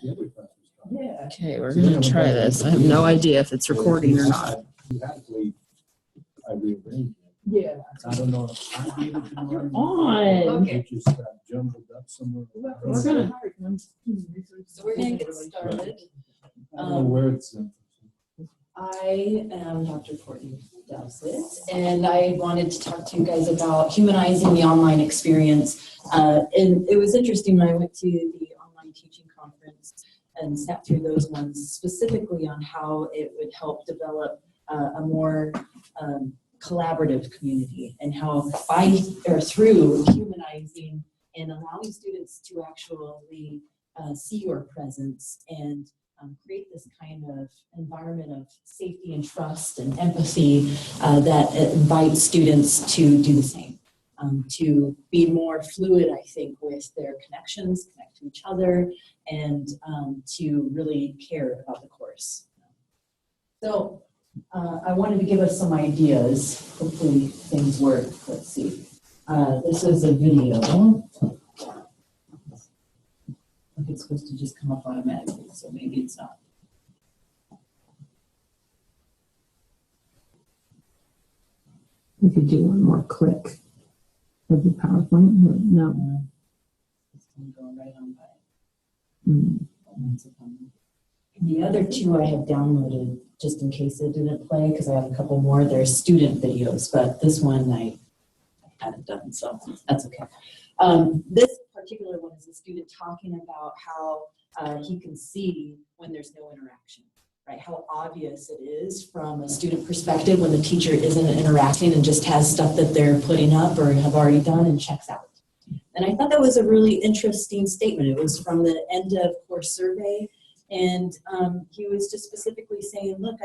Yeah. Okay, we're gonna try this. I have no idea if it's recording or not. I rearranged it. Yeah. I don't know if I gave it to you. You're on. Okay. It just got jumbled up somewhere. We're gonna. So we're gonna get started. I don't know where it's. I am Dr. Courtney Doussett, and I wanted to talk to you guys about humanizing the online experience. And it was interesting when I went to the online teaching conference and sat through those ones specifically on how it would help develop a more collaborative community, and how through humanizing and allowing students to actually see your presence and create this kind of environment of safety and trust and empathy that invites students to do the same, to be more fluid, I think, with their connections, connect to each other, and to really care about the course. So I wanted to give us some ideas. Hopefully things work. Let's see. This is a video. I think it's supposed to just come up automatically, so maybe it's not. We could do one more click of the PowerPoint. No. It's going right on by. The other two I have downloaded just in case it didn't play, because I have a couple more. They're student videos, but this one I haven't done, so that's okay. This particular one is a student talking about how he can see when there's no interaction, right? How obvious it is from a student perspective when the teacher isn't interacting and just has stuff that they're putting up or have already done and checks out. And I thought that was a really interesting statement. It was from the end of course survey, and he was just specifically saying, look,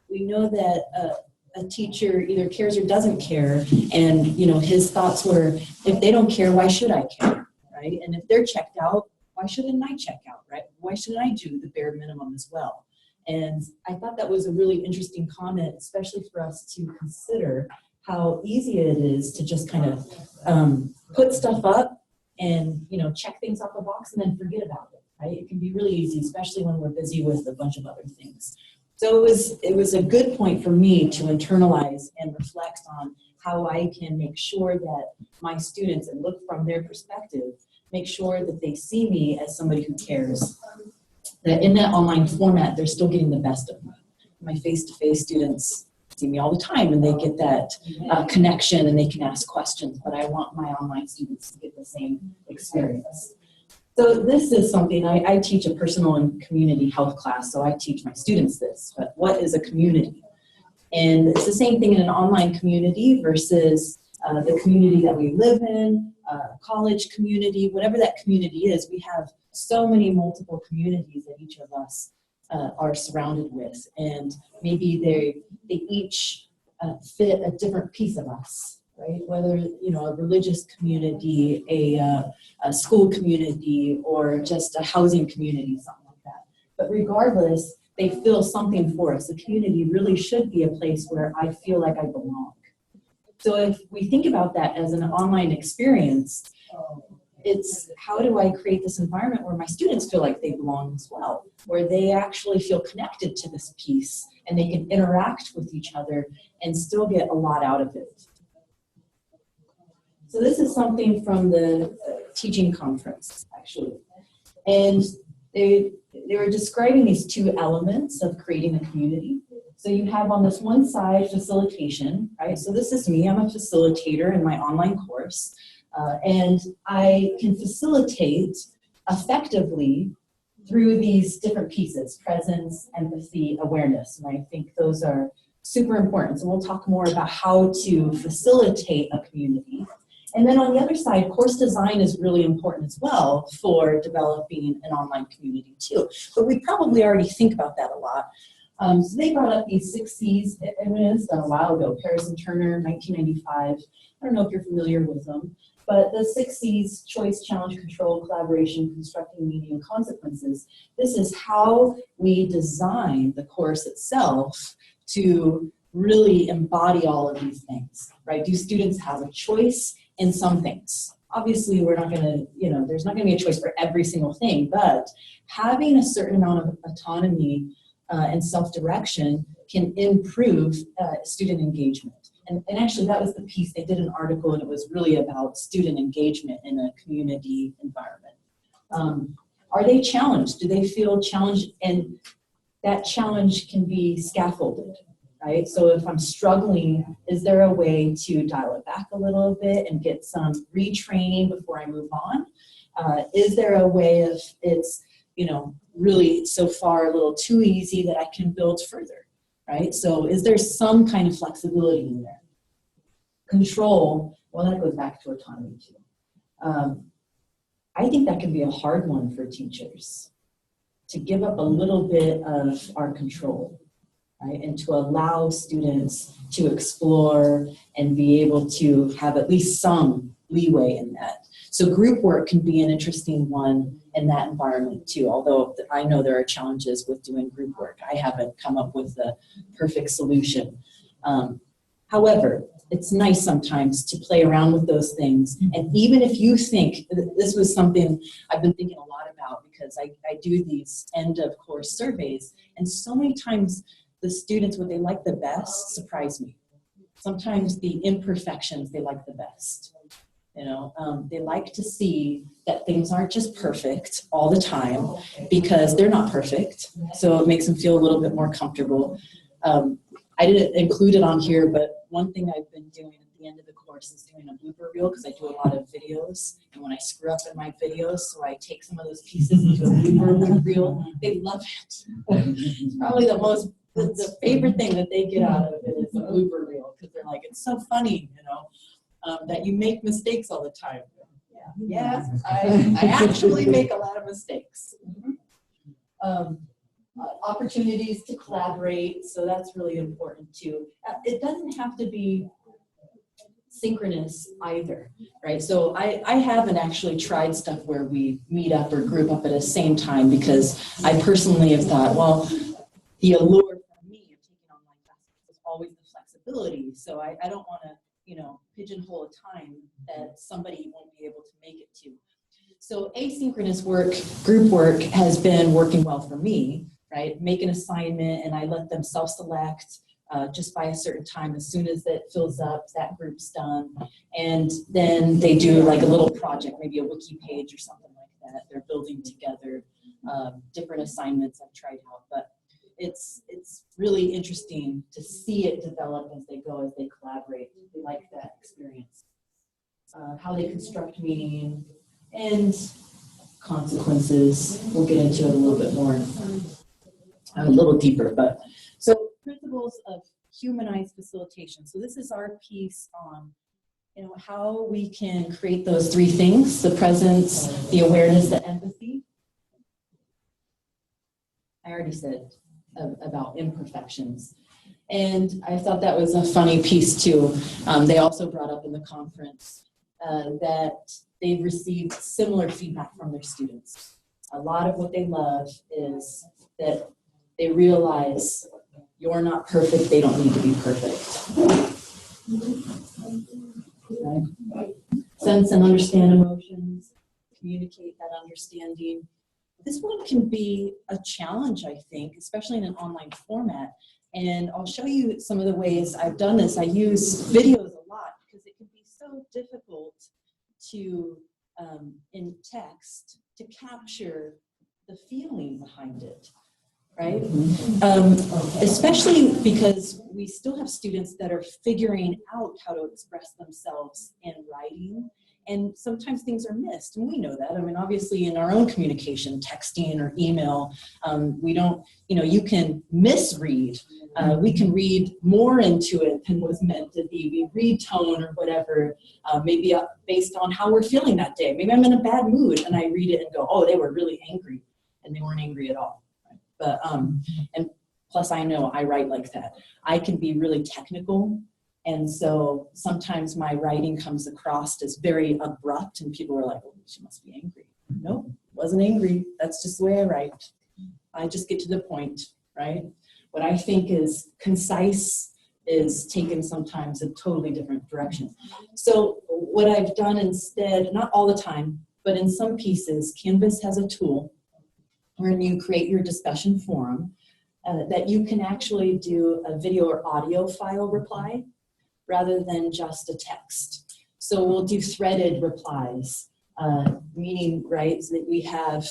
we know that a teacher either cares or doesn't care, and his thoughts were, if they don't care, why should I care, right? And if they're checked out, why shouldn't I check out, right? Why shouldn't I do the bare minimum as well? And I thought that was a really interesting comment, especially for us to consider how easy it is to just kind of put stuff up and check things off the box and then forget about it, right? It can be really easy, especially when we're busy with a bunch of other things. So it was a good point for me to internalize and reflect on how I can make sure that my students, and look from their perspective, make sure that they see me as somebody who cares. That in that online format, they're still getting the best of me. My face-to-face students see me all the time, and they get that connection, and they can ask questions, but I want my online students to get the same experience. So this is something, I teach a personal and community health class, so I teach my students this, but what is a community? And it's the same thing in an online community versus the community that we live in, college community, whatever that community is. We have so many multiple communities that each of us are surrounded with, and maybe they each fit a different piece of us. Right? Whether, a religious community, a school community, or just a housing community, something like that. But regardless, they fill something for us. The community really should be a place where I feel like I belong. So if we think about that as an online experience, it's how do I create this environment where my students feel like they belong as well, where they actually feel connected to this piece and they can interact with each other and still get a lot out of it. So this is something from the teaching conference, actually. And they were describing these two elements of creating a community. So you have on this one side facilitation, right? So this is me, I'm a facilitator in my online course. And I can facilitate effectively through these different pieces: presence, empathy, awareness. And I think those are super important. So we'll talk more about how to facilitate a community. And then on the other side, course design is really important as well for developing an online community too. But we probably already think about that a lot. So they brought up these 6 C's. It was done a while ago, Paris and Turner, 1995. I don't know if you're familiar with them. But the 6 C's: choice, challenge, control, collaboration, constructing meaning, and consequences. This is how we design the course itself to really embody all of these things, right? Do students have a choice in some things, obviously we're not gonna, there's not gonna be a choice for every single thing, but having a certain amount of autonomy and self-direction can improve student engagement. And actually that was the piece, they did an article and it was really about student engagement in a community environment. Are they challenged? Do they feel challenged? And that challenge can be scaffolded, right? So if I'm struggling, is there a way to dial it back a little bit and get some retraining before I move on? Is there a way if it's, really so far a little too easy that I can build further, right? So is there some kind of flexibility in there? Control, well, that goes back to autonomy too. I think that can be a hard one for teachers, to give up a little bit of our control, right? And to allow students to explore and be able to have at least some leeway in that. So group work can be an interesting one in that environment too, although I know there are challenges with doing group work. I haven't come up with the perfect solution. However, it's nice sometimes to play around with those things. And even if you think, this was something I've been thinking a lot about because I do these end of course surveys, and so many times the students, what they like the best, surprise me. Sometimes the imperfections they like the best. They like to see that things aren't just perfect all the time because they're not perfect. So it makes them feel a little bit more comfortable. I didn't include it on here, but one thing I've been doing at the end of the course is doing a blooper reel because I do a lot of videos. And when I screw up in my videos, so I take some of those pieces into a blooper reel, they love it. It's probably the favorite thing that they get out of it is a blooper reel because they're like, it's so funny, that you make mistakes all the time. Yeah, I actually make a lot of mistakes. Opportunities to collaborate, so that's really important too. It doesn't have to be synchronous either, right? So I haven't actually tried stuff where we meet up or group up at the same time because I personally have thought, well, the allure for me of taking online classes is always the flexibility. So I don't want to, pigeonhole a time that somebody won't be able to make it to. So asynchronous work, group work has been working well for me, right? Make an assignment and I let them self-select just by a certain time. As soon as it fills up, that group's done. And then they do like a little project, maybe a wiki page or something like that. They're building together different assignments I've tried out. But it's really interesting to see it develop as they go, as they collaborate. We like that experience. How they construct meaning and consequences. We'll get into it a little bit more, a little deeper. But so principles of humanized facilitation. So this is our piece on how we can create those three things: the presence, the awareness, the empathy. I already said about imperfections. And I thought that was a funny piece too. They also brought up in the conference that they've received similar feedback from their students. A lot of what they love is that they realize you're not perfect, they don't need to be perfect. Right? Sense and understand emotions, communicate that understanding. This one can be a challenge, I think, especially in an online format. And I'll show you some of the ways I've done this. I use videos a lot because it can be so difficult to, in text, to capture the feeling behind it, right? Especially because we still have students that are figuring out how to express themselves in writing. And sometimes things are missed, and we know that. I mean, obviously in our own communication, texting or email, we don't, you can misread. We can read more into it than was meant to be. We read tone or whatever, maybe based on how we're feeling that day. Maybe I'm in a bad mood and I read it and go, oh, they were really angry, and they weren't angry at all. Right? But, and plus I know I write like that. I can be really technical. And so sometimes my writing comes across as very abrupt and people are like, oh, she must be angry. Nope, wasn't angry. That's just the way I write. I just get to the point, right? What I think is concise is taken sometimes a totally different direction. So what I've done instead, not all the time, but in some pieces, Canvas has a tool where you create your discussion forum that you can actually do a video or audio file reply rather than just a text. So we'll do threaded replies, meaning, right, so that we have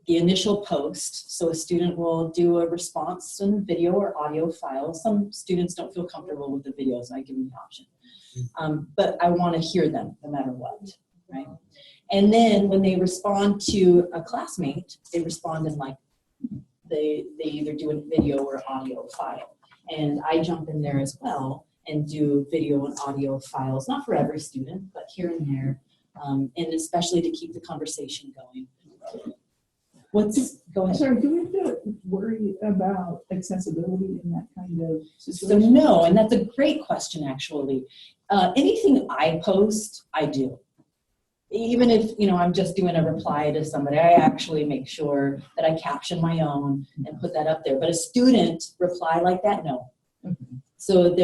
the initial post. So a student will do a response in video or audio file. Some students don't feel comfortable with the video, so I give them the option. But I want to hear them no matter what, right? And then when they respond to a classmate, they respond in like, they either do a video or audio file. And I jump in there as well and do video and audio files, not for every student, but here and there, and especially to keep the conversation going. Go ahead. Sorry, do we have to worry about accessibility in that kind of So situation? no, and that's a great question, actually. Anything I post, I do. Even if, I'm just doing a reply to somebody, I actually make sure that I caption my own and put that up there. But a student reply like that, no. Okay. So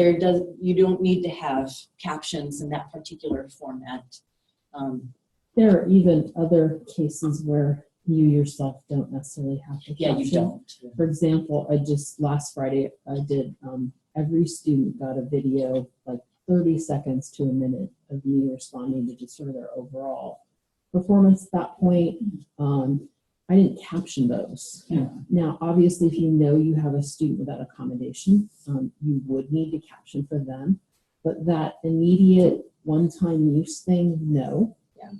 you don't need to have captions in that particular format. There are even other cases where you yourself don't necessarily have to Yeah, caption. you don't. For example, last Friday, I did, every student got a video, like 30 seconds to a minute of me responding to just sort of their overall performance at that point. I didn't caption those. Yeah. Now, obviously, if you know you have a student without accommodation, you would need to caption for them. But that immediate one-time use thing, no. Yeah.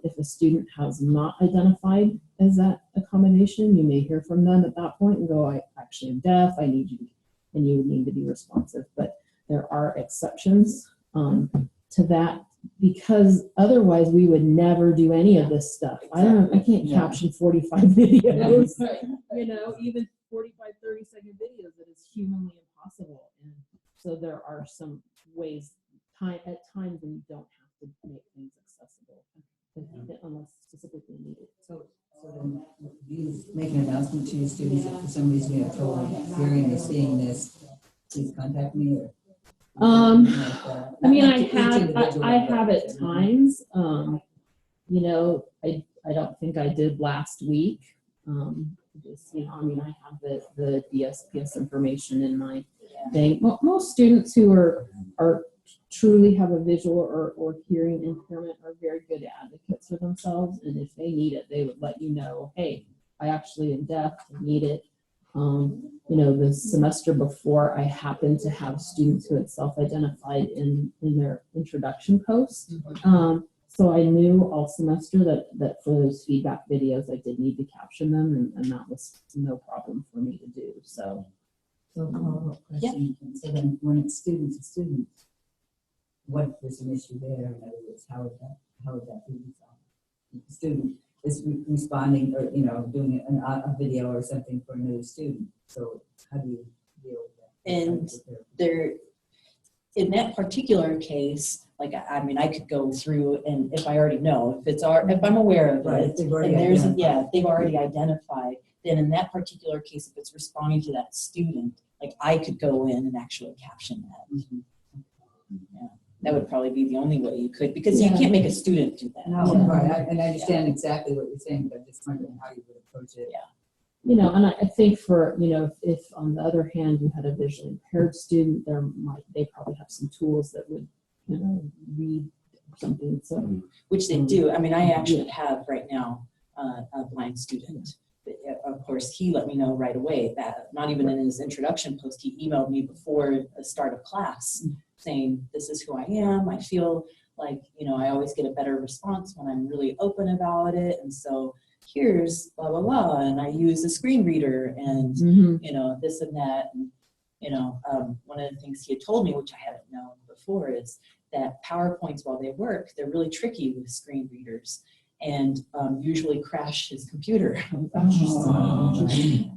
If a student has not identified as that accommodation, you may hear from them at that point and go, I actually am deaf, I need you to, and you need to be responsive. But there are exceptions to that, because otherwise we would never do any of this stuff. Exactly. I can't Yeah. caption 45 videos, Right. even 45, 30-second videos, that is humanly impossible. And so there are some ways, at times, when you don't have to make things accessible unless specifically needed. So then do you make an announcement to your students if for some reason you have trouble hearing or seeing this, please contact me or? I mean, I have at times, I don't think I did last week. I have the DSPS information in my thing. Most students who are truly have a visual or hearing impairment are very good advocates for themselves. And if they need it, they would let you know, hey, I actually am deaf, I need it. The semester before, I happened to have students who had self-identified in their introduction post. So I knew all semester that for those feedback videos, I did need to caption them, and that was no problem for me to do. So follow-up question. So then when it's students, what if there's an issue there? In other words, how would that be resolved? If the student is responding or, doing a video or something for another student. So how do you deal with that? And in that particular case, I could go through, and if I already know, if I'm aware of Right, it, they've already and they've already identified, then in that particular case, if it's responding to that student, I could go in and actually caption that. Mhm. Yeah, that would probably be the only way you could, because you can't make a student do that. No, Yeah. right, and I understand exactly what you're saying, but I'm just wondering how you would approach it. and I think for, if on the other hand you had a visually impaired student, they probably have some tools that would, read something. So Which they do. I actually have right now a blind student. But, of course, he let me know right away that, not even in his introduction post, he emailed me before the start of class saying, this is who I am. I feel like, I always get a better response when I'm really open about it. And so here's blah, blah, blah. And I use a screen reader and, this and that. And, one of the things he had told me, which I hadn't known before, is that PowerPoints, while they work, they're really tricky with screen readers and usually crash his computer.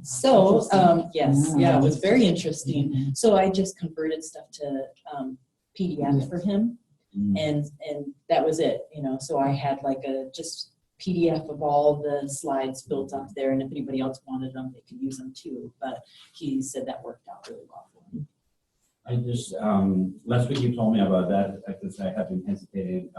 So, it was very interesting. So I just converted stuff to PDF for him, and that was it. So I had just PDF of all the slides built up there, and if anybody else wanted them, they could use them too. But he said that worked out really well for him. I just, last week you told me about that because I have been hesitating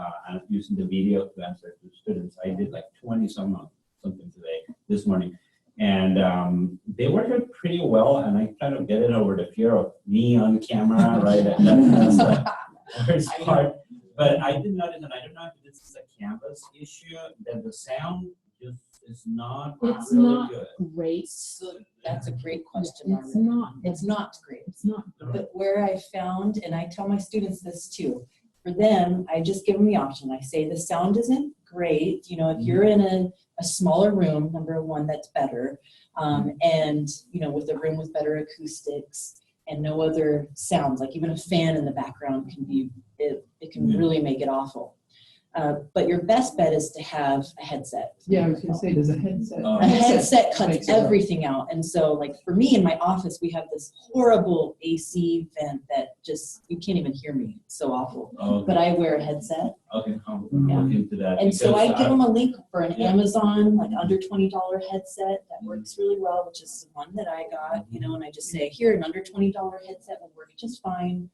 using the video to answer to students. I did like 20 something today, this morning. And they worked pretty well, and I kind of get it over the fear of me on camera, right? And that's the worst part. But I did notice, and I don't know if this is a Canvas issue, that the sound just is not It's really not good. great. So that's a great question, It's Margaret. not. It's not great. It's not. But where I found, and I tell my students this too, for them, I just give them the option. I say the sound isn't great. You know, if you're in a smaller room, number one, that's better. And, you know, with a room with better acoustics and no other sounds, like even a fan in the background can be, it can really make it awful. But your best bet is to have a headset. Yeah, I was gonna say, does a headset? A headset cuts makes it work. everything out. And so like for me in my office, we have this horrible AC vent that just, you can't even hear me. It's so awful. Okay. But I wear a headset. Okay, I'll Yeah. look into that. And so I because give them a link for an Yeah. Amazon, like under $20 headset that works really well, which is the one that I got, you know, and I just say, here, an under $20 headset will work just fine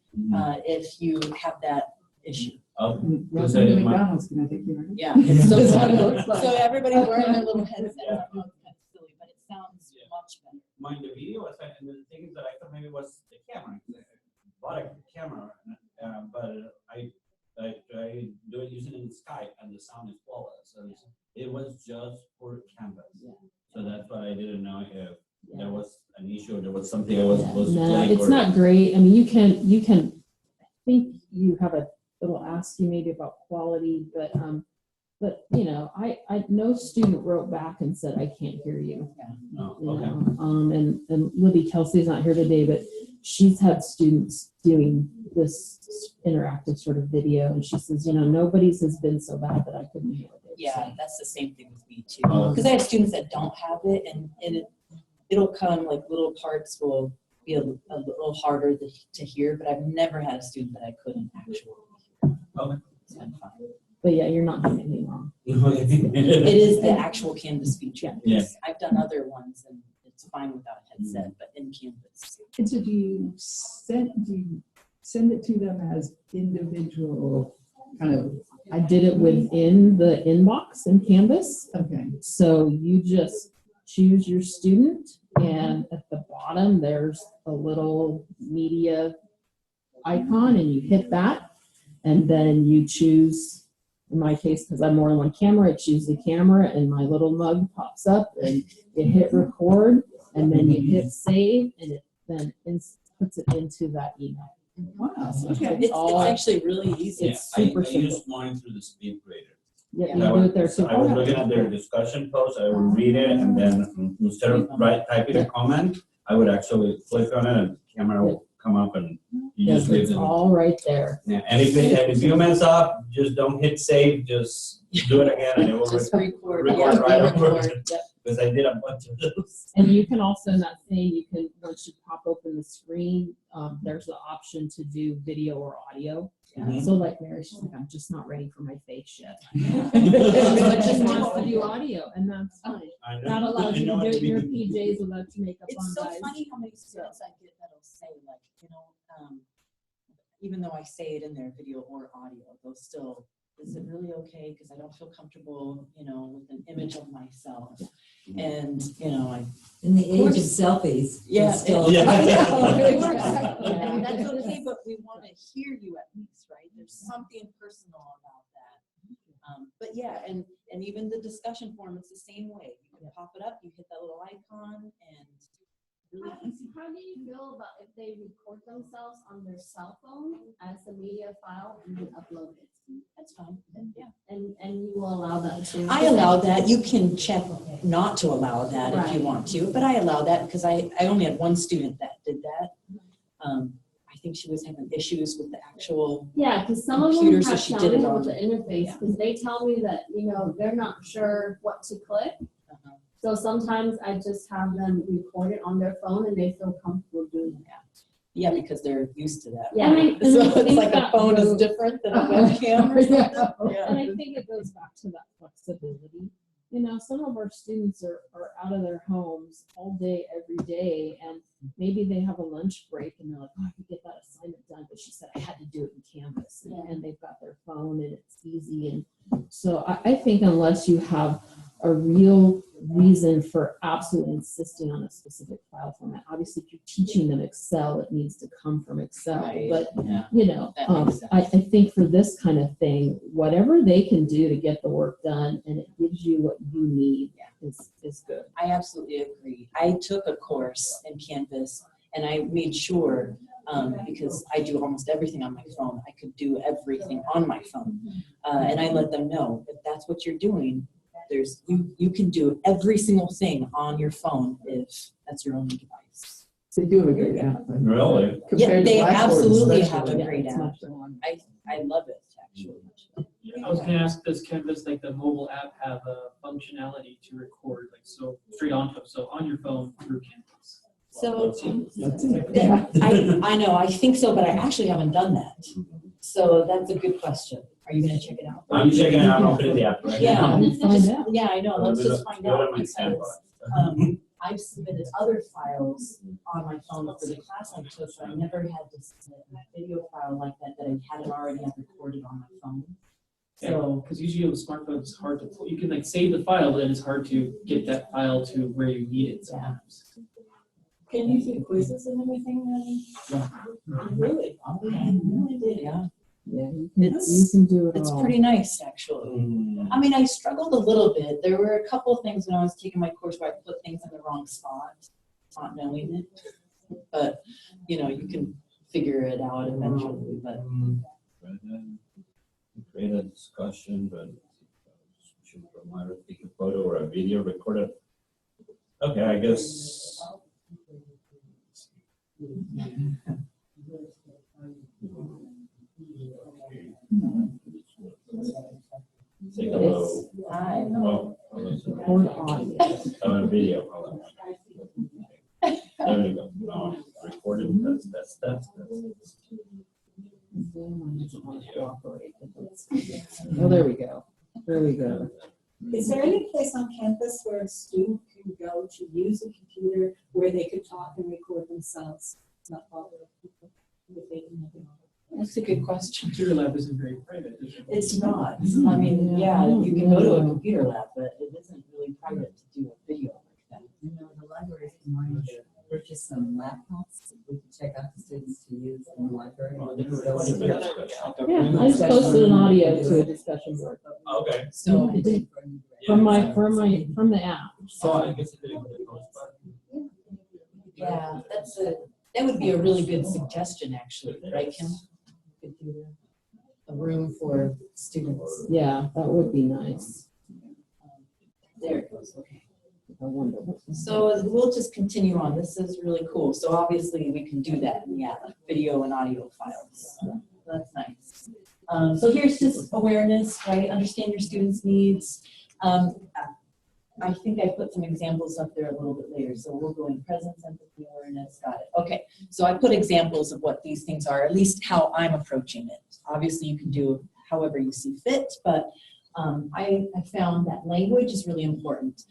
if you have that issue. Okay. Welcome to McDonald's, can I take you? Yeah. It's so, That's what it looks like. so everybody's wearing their little headset. I know it's kind of silly, but it sounds Yeah. much better. Mind the video, and the thing is that I thought maybe it was the camera. I bought a camera, but I do it using it in Skype, and the sound is flawless. So it was just for Canvas. Yeah. So that's what I didn't know if there was an issue, or there was something I was supposed to No, click. it's not great. I mean, you can. I think you have it'll ask you maybe about quality, but you know, I no student wrote back and said I can't hear you. Oh, You okay. know, and Libby Kelsey's not here today, but she's had students doing this interactive sort of video, and she says, you know, nobody's has been so bad that I couldn't hear what they were Yeah, saying. that's the same thing with me too. Oh, Because I have students that don't have it, and it'll come like little parts will be a little harder to hear, but I've never had a student that I couldn't actually hear. Okay. It's been fine. But yeah, you're not doing anything wrong. It is the actual Canvas feature. Yeah. I've done other ones and it's fine without a headset, but in Canvas. And so do you send it to them as individual kind of, I did it within the inbox in Canvas. okay, So you just choose your student, and at the bottom, there's a little media icon, and you hit that, and then you choose, in my case, because I'm more than one camera, I choose the camera, and my little mug pops up, and you hit record, and then you hit save, and it then puts it into that email. wow, okay. It's actually really easy. Yeah, It's I super simple. used mine through the speed grader. Yeah, Yeah. you I do it there too. was looking at their discussion post, I would read it, and then instead of typing a comment, I would actually click on it, and the camera will come up, and you Yes, just leave it's it. all right there. Yeah, and if you mess up, just don't hit save, just do it again, and it will Just record. record Yeah, right over. record. Yep. Because I did a bunch of those. And you can also, in that thing, you can, once you pop open the screen, there's the option to do video or audio. Mhm. So like Mary, she's like, I'm just not ready for my face yet. But just wants to do audio, and that's fine. I know. That allows I you know to do it's it in your big- PJs without your makeup on, It's so guys. funny how many students I get that'll say like, you know, even though I say it in their video or audio, they'll still, is it really okay? Because I don't feel comfortable, you know, with an image of myself. And, you know, In the age of selfies. Yeah, it's still- Yeah. and that's okay, but we want to hear you at least, right? There's something personal about that. But yeah, and even the discussion forum, it's the same way. You can pop it up, you hit that little icon, and really easy. How do you feel about if they record themselves on their cell phone as a media file and then upload it? That's fine, yeah. And you will allow that too? I allow that. You can check not to allow that if you Right. want to, but I allow that because I only had one student that did that. I think she was having issues with the actual, Yeah, because some of them Computer, so have she did it challenges on- with the interface because they tell me that, you know, they're not sure what to click. So sometimes I just have them record it on their phone and they feel comfortable doing that. yeah, because they're used to that. Yeah. And So I it's think like a that phone is goes- different than a webcam or Yeah. something. Yeah. And I think it goes back to that flexibility. You know, some of our students are out of their homes all day, every day, and maybe they have a lunch break and they're like, oh, I could get that assignment gotten it done, but she said I had to do it in Canvas, and they've got their phone and it's easy. And so I think unless you have a real reason for absolutely insisting on a specific file format, obviously if you're teaching them Excel, it needs to come from Excel. Right. But Yeah. you know, That makes sense. I think for this kind of thing, whatever they can do to get the work done and it gives you what you need is good. I absolutely agree. I took a course in Canvas and I made sure, because I do almost everything on my phone, I could do everything on my phone. And I let them know if that's what you're doing, you can do every single thing on your phone if that's your only device. They do have a great app. Really? Yeah, Compared to they Blackboard absolutely especially. have a Yeah, great it's app. much more. I love it, actually. I was gonna ask, does Canvas, like the mobile app, have a functionality to record, like so straight onto it, so on your phone through Canvas? So That's it. yeah, I know, I think so, but I actually haven't done that. So that's a good question. Are you gonna check it out? I'm checking it out, I'll put it in the app right Yeah, now. Find out. yeah, I know, let's just find out Go to my sandbox. because I've submitted other files on my phone for the class I took, but I never had to submit a video file like that I hadn't already have recorded on my phone. So, Because usually with smartphones, it's hard to, you can like save the file, but then it's hard to get that file to where you need it sometimes. can you do quizzes and everything then? Really? Oh, I had no idea. Yeah, Yeah, you It's- can do it it's all. pretty nice, actually. I mean, I struggled a little bit. There were a couple of things when I was taking my course where I put things in the wrong spot, not knowing it. But, you know, you can figure it out eventually, but. Create a discussion, but should Myra take a photo or a video recorder? Okay, I guess. Say hello. Hi. Oh, Record audio. a video. Hold on. There you go. No, recorded. That's. Zoom, I just want to cooperate with this. Oh, there we go. There we go. Is there any place on campus where a student can go to use a computer where they could talk and record themselves, not bother people? If they didn't have it on? That's a good question. Computer lab isn't very private, is it? It's not. I mean, yeah, you can go to a computer lab, but it isn't really private to do a video like that. You know, the libraries can wanting to purchase some laptops that we can check out the students to use in the library. Yeah, I just posted an audio to a discussion board Okay. So, from the app. So I guess it didn't get posted. yeah, that would be a really good suggestion, actually, right, Kim? Could do a room for students. Yeah, that would be nice. There it goes, okay. I wonder. So we'll just continue on. This is really cool. So obviously we can do that in the app, video and audio files. That's nice. So here's just awareness, right? Understand your students' needs. I think I put some examples up there a little bit later. So we'll go in presence, empathy, awareness. Got it. Okay. So I put examples of what these things are, at least how I'm approaching it. Obviously you can do however you see fit, but I found that language is really important.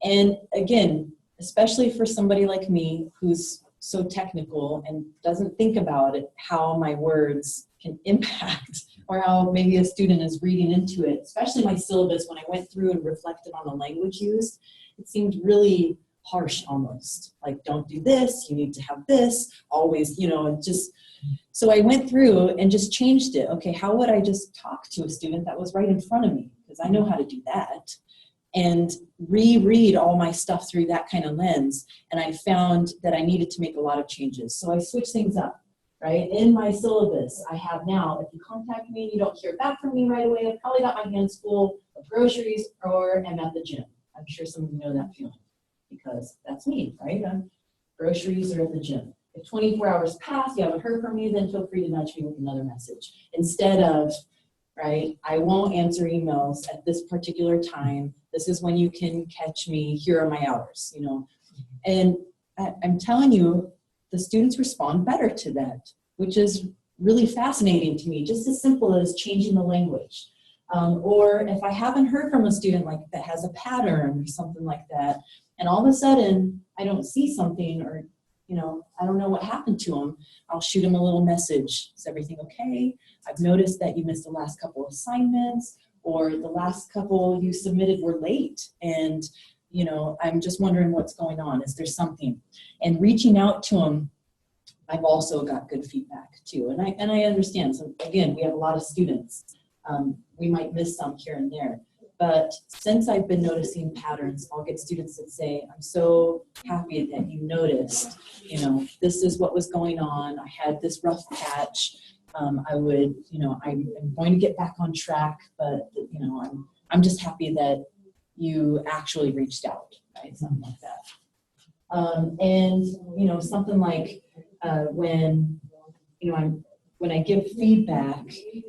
And again, especially for somebody like me who's so technical and doesn't think about it, how my words can impact or how maybe a student is reading into it, especially my syllabus, when I went through and reflected on the language used, it seemed really harsh almost. Like, don't do this, you need to have this, always, you know, and just, so I went through and just changed it. Okay, how would I just talk to a student that was right in front of me? Because I know how to do that. And reread all my stuff through that kind of lens. And I found that I needed to make a lot of changes. So I switched things up, right? In my syllabus, I have now, if you contact me and you don't hear back from me right away, I've probably got my hands full of groceries or I'm at the gym. I'm sure some of you know that feeling because that's me, right? I'm groceries or at the gym. If 24 hours pass, you haven't heard from me, then feel free to nudge me with another message. Instead of, right, I won't answer emails at this particular time. This is when you can catch me. Here are my hours, you know. And I'm telling you, the students respond better to that, which is really fascinating to me, just as simple as changing the language. Or if I haven't heard from a student like that has a pattern or something like that, and all of a sudden I don't see something or I don't know what happened to them, I'll shoot them a little message. Is everything okay? I've noticed that you missed the last couple assignments, or the last couple you submitted were late. And, I'm just wondering what's going on. Is there something? And reaching out to them, I've also got good feedback too. And I understand. So again, we have a lot of students. We might miss some here and there. But since I've been noticing patterns, I'll get students that say, I'm so happy that you noticed, this is what was going on. I had this rough patch. I'm going to get back on track, but, I'm just happy that you actually reached out, right? Something like that. And, something like when I give feedback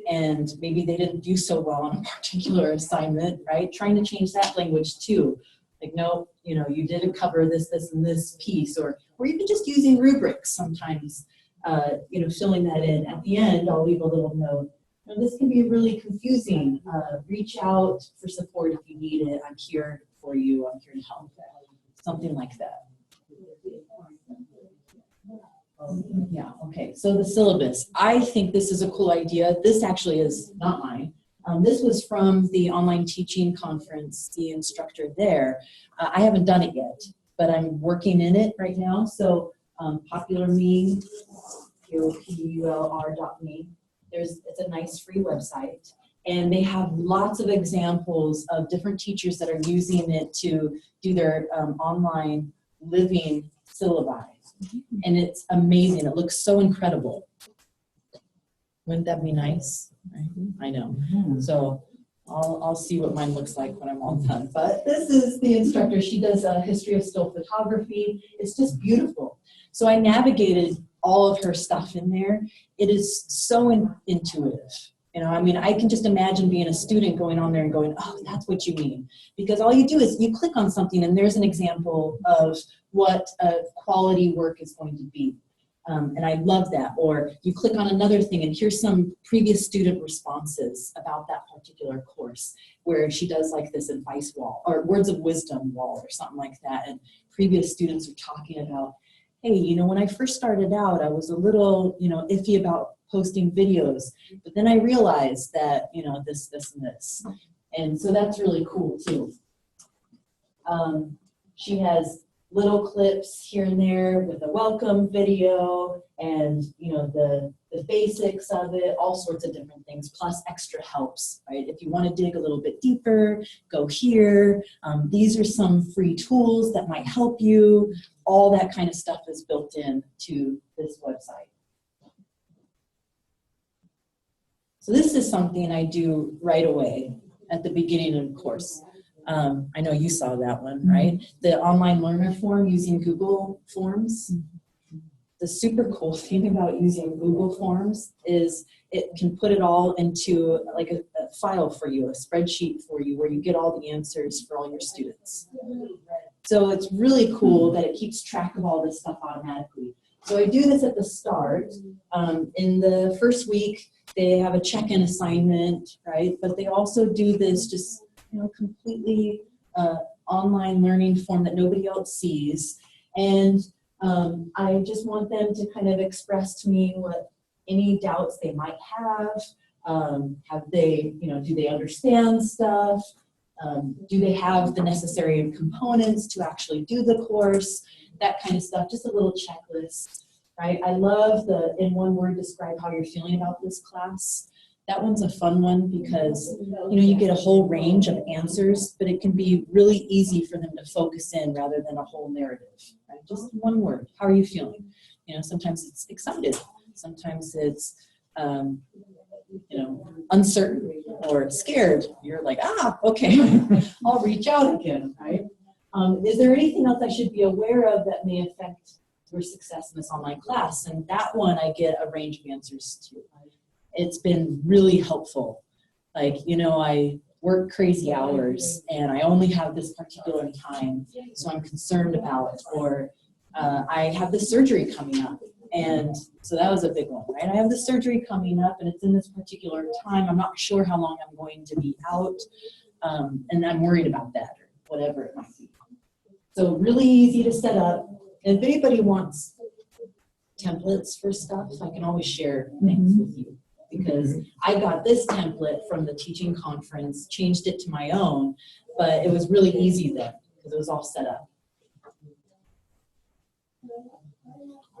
and maybe they didn't do so well on a particular assignment, right? Trying to change that language too. Like, no, you didn't cover this, and this piece, or even just using rubrics sometimes, filling that in. At the end, I'll leave a little note. This can be really confusing. Reach out for support if you need it. I'm here for you. I'm here to help. Something like that. Yeah, okay, so the syllabus. I think this is a cool idea. This actually is not mine. This was from the online teaching conference, the instructor there. I haven't done it yet, but I'm working in it right now. So popularme, populr.me. It's a nice free website. And they have lots of examples of different teachers that are using it to do their online living syllabi. And it's amazing. It looks so incredible. Wouldn't that be nice? Right? I know. So I'll see what mine looks like when I'm all done. But this is the instructor. She does a history of still photography. It's just beautiful. So I navigated all of her stuff in there. It is so intuitive. I can just imagine being a student going on there and going, oh, that's what you mean. Because all you do is you click on something and there's an example of what a quality work is going to be. And I love that. Or you click on another thing and here's some previous student responses about that particular course where she does like this advice wall or words of wisdom wall or something like that. And previous students are talking about, hey, when I first started out, I was a little, iffy about posting videos, but then I realized that, this, and this. And so that's really cool too. She has little clips here and there with a welcome video and, the basics of it, all sorts of different things, plus extra helps, right? If you want to dig a little bit deeper, go here. These are some free tools that might help you. All that kind of stuff is built in to this website. So this is something I do right away at the beginning of the course. I know you saw that one, right? The online learner form using Google Forms. The super cool thing about using Google Forms is it can put it all into like a file for you, a spreadsheet for you, where you get all the answers for all your students. So it's really cool that it keeps track of all this stuff automatically. So I do this at the start. In the first week, they have a check-in assignment, right? But they also do this just, completely online learning form that nobody else sees. And I just want them to kind of express to me what any doubts they might have. Have they, do they understand stuff? Do they have the necessary components to actually do the course? That kind of stuff, just a little checklist, right? I love the, in one word, describe how you're feeling about this class. That one's a fun one because, you get a whole range of answers, but it can be really easy for them to focus in rather than a whole narrative, right? Just one word, how are you feeling? Sometimes it's excited, sometimes it's, uncertain or scared. You're like, okay, I'll reach out again, right? Is there anything else I should be aware of that may affect your success in this online class? And that one I get a range of answers to. It's been really helpful. Like, I work crazy hours and I only have this particular time, so I'm concerned about, or I have this surgery coming up. And so that was a big one, right? I have this surgery coming up and it's in this particular time. I'm not sure how long I'm going to be out. And I'm worried about that or whatever it might be. So really easy to set up. And if anybody wants templates for stuff, I can always share things with you. Because I got this template from the teaching conference, changed it to my own, but it was really easy then because it was all set up. All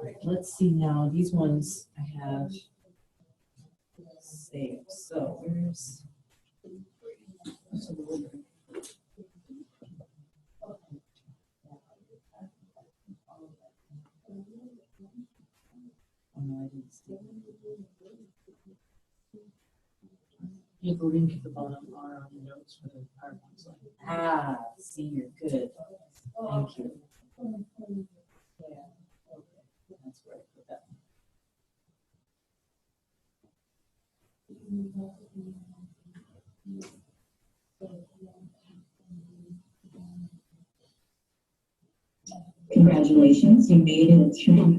right, let's see now. These ones I have saved. So where's oh, no, I didn't see it. You have a link at the bottom or on the notes for the PowerPoint slide. Ah, see, you're good. Thank you. That's where I put that. Congratulations, you made it through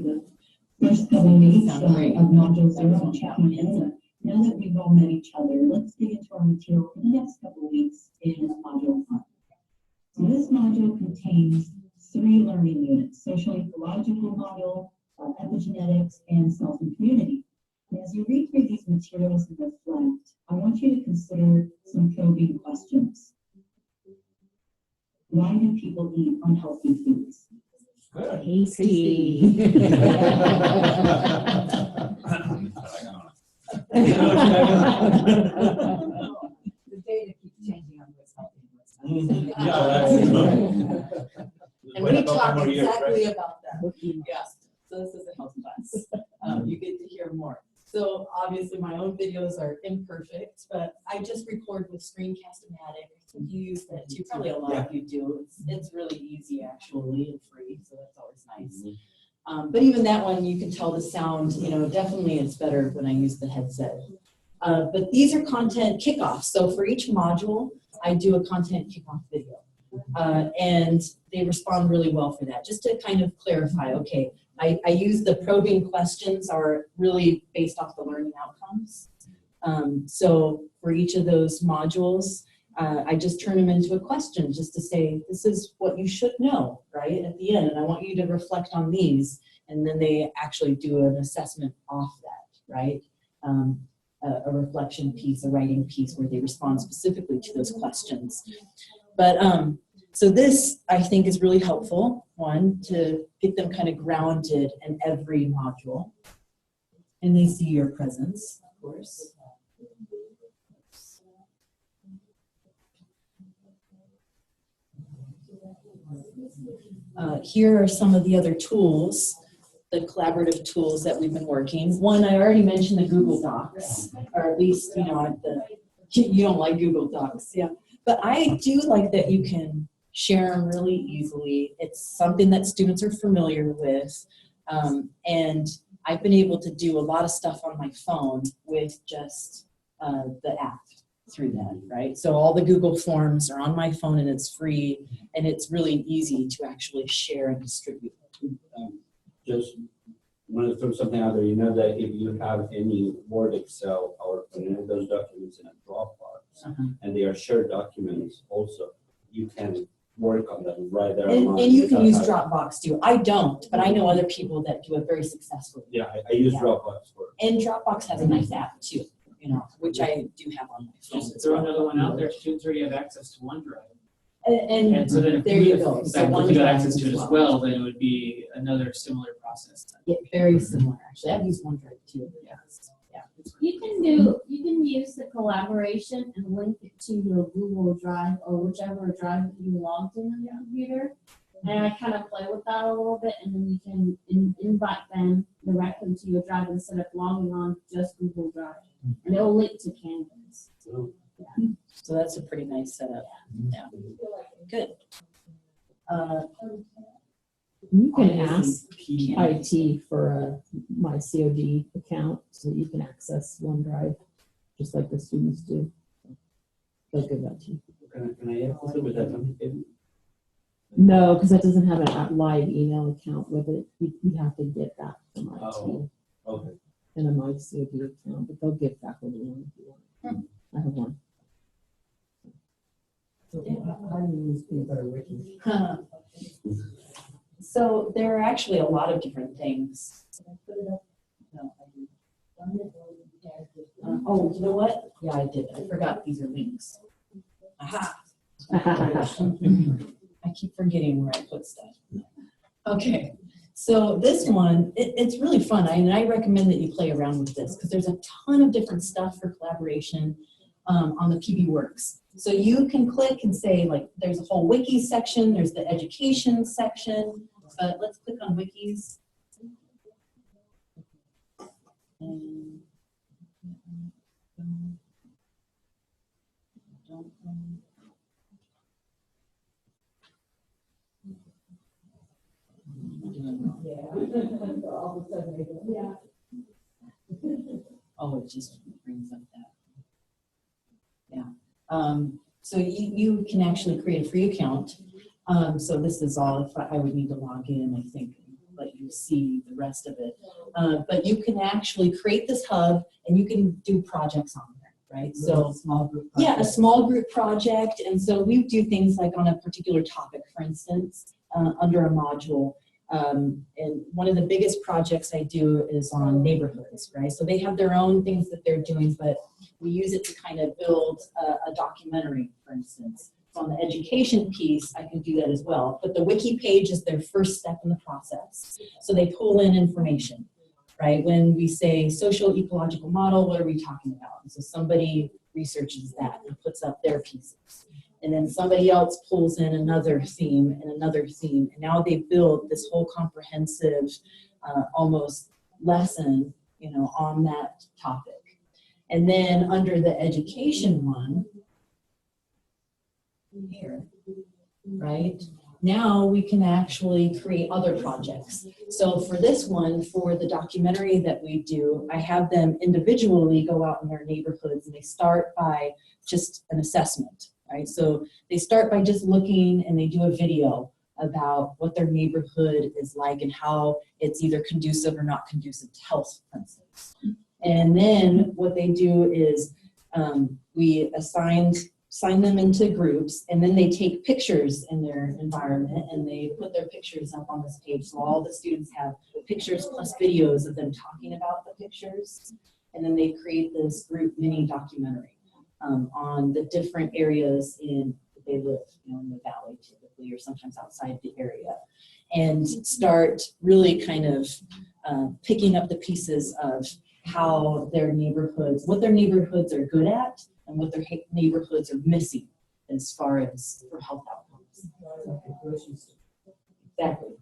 the first couple weeks of Module 0 checking in. Now that we've all met each other, let's dig into our material for the next couple of weeks in Module 1. So this module contains 3 learning units: social ecological model, epigenetics, and self and community. And as you read through these materials and reflect, I want you to consider some probing questions. Why do people eat unhealthy foods? Tasty. The data keeps changing on what's healthy and what's not. Yeah, And we talk exactly about that. Yeah. So this is a health class. You get to hear more. So obviously my own videos are imperfect, but I just record with Screencast-O-Matic. I think you use that too. Probably a lot of you do. It's really easy actually and free, so that's always nice. But even that one, you can tell the sound, you know, definitely it's better when I use the headset. But these are content kickoffs. So for each module, I do a content kickoff video. And they respond really well for that. Just to kind of clarify, okay, I use the probing questions are really based off the learning outcomes. So for each of those modules, I just turn them into a question just to say, this is what you should know, right, at the end. And I want you to reflect on these. And then they actually do an assessment off that, right? A reflection piece, a writing piece where they respond specifically to those questions. But so this, I think, is really helpful, one, to get them kind of grounded in every module. And they see your presence, of course. Here are some of the other tools, the collaborative tools that we've been working. One, I already mentioned the Google Docs, or at least, you know, you don't like Google Docs, yeah. But I do like that you can share them really easily. It's something that students are familiar with. And I've been able to do a lot of stuff on my phone with just the app through that, right? So all the Google Forms are on my phone and it's free and it's really easy to actually share and distribute. Just want to throw something out there. You know that if you have any Word, Excel, or any of those documents in a Dropbox, and they are shared documents also, you can work on them right there. And you can use Dropbox too. I don't, but I know other people that do it very successfely. Yeah, I use Dropbox for it. And Dropbox has a nice app too, you know, which I do have on my phone. Just throw another one out there. Students already have access to OneDrive. And so then there you go. So if you got OneDrive access to it as as well, then it would be another similar process. Yeah, very similar actually. I've used OneDrive too. Yeah. You can use the collaboration and link it to your Google Drive or whichever drive that you logged in on your computer. And I kind of play with that a little bit, and then you can invite them directly to your drive instead of logging on just Google Drive. And it'll link to Canvas. Yeah. So that's a pretty nice setup. Yeah. Good. You can ask IT for my COD account so that you can access OneDrive, just like the students do. They'll give that to you. Can I access it with that one? No, because that doesn't have a live email account with it. You have to get that from IT. Oh, okay. And a my COD account, but they'll give faculty one if you want. I have one. So how do you use peanut butter wiki? So there are actually a lot of different things. I put it up? No, I didn't. Oh, you know what? Yeah, I did. I forgot these are links. Aha. I keep forgetting where I put stuff. Okay, so this one, it's really fun. I recommend that you play around with this because there's a ton of different stuff for collaboration on the PB Works. So you can click and say, like, there's a whole wiki section, there's the education section, but let's click on wikis. And oh, it just brings up that. Yeah. So you can actually create a free account. So this is all, if I would need to log in, I think, let you see the rest of it. But you can actually create this hub and you can do projects on there, right? So small group. yeah, a small group project. And so we do things like on a particular topic, for instance, under a module. And one of the biggest projects I do is on neighborhoods, right? So they have their own things that they're doing, but we use it to kind of build a documentary, for instance. So on the education piece, I can do that as well. But the wiki page is their first step in the process. So they pull in information, right? When we say social ecological model, what are we talking about? And so somebody researches that and puts up their pieces. And then somebody else pulls in another theme and another theme. And now they build this whole comprehensive, almost lesson, you know, on that topic. And then under the education one, here, right? Now we can actually create other projects. So for this one, for the documentary that we do, I have them individually go out in their neighborhoods and they start by just an assessment. Right? So they start by just looking and they do a video about what their neighborhood is like and how it's either conducive or not conducive to health, for instance. And then what they do is we sign them into groups and then they take pictures in their environment and they put their pictures up on this page. So all the students have pictures plus videos of them talking about the pictures. And then they create this group mini documentary. On the different areas that they live, you know, in the valley typically, or sometimes outside the area, and start really kind of picking up the pieces of how their neighborhoods, what their neighborhoods are good at, and what their neighborhoods are missing as far as for health outcomes. Exactly.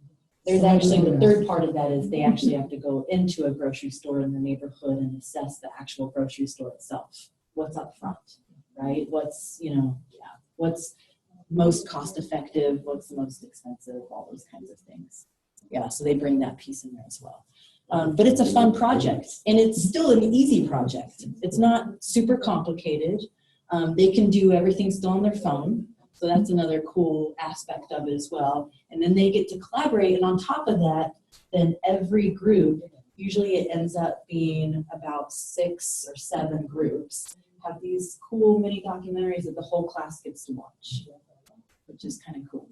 There's actually the third part of that is they actually have to go into a grocery store in the neighborhood and assess the actual grocery store itself. What's up front, right? What's, you know, yeah, what's most cost effective, what's the most expensive, all those kinds of things. Yeah, so they bring that piece in there as well. But it's a fun project and it's still an easy project. It's not super complicated. They can do everything still on their phone. So that's another cool aspect of it as well. And then they get to collaborate. And on top of that, then every group, usually it ends up being about 6 or 7 groups, have these cool mini documentaries that the whole class gets to watch, which is kind of cool.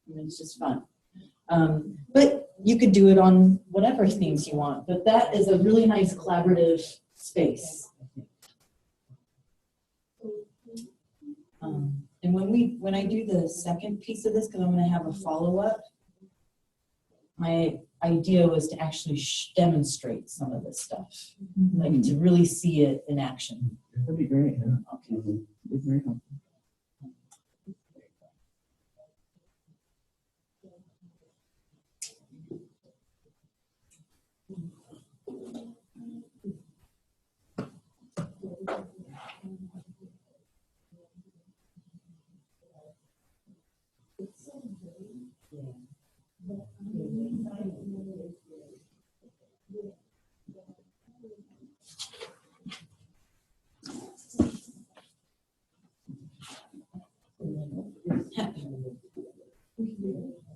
And it's just fun. But you could do it on whatever themes you want, but that is a really nice collaborative space. And when I do the second piece of this, because I'm going to have a follow-up, my idea was to actually demonstrate some of this stuff, like to really see it in action. That'd be great. Yeah. Okay. It's very helpful.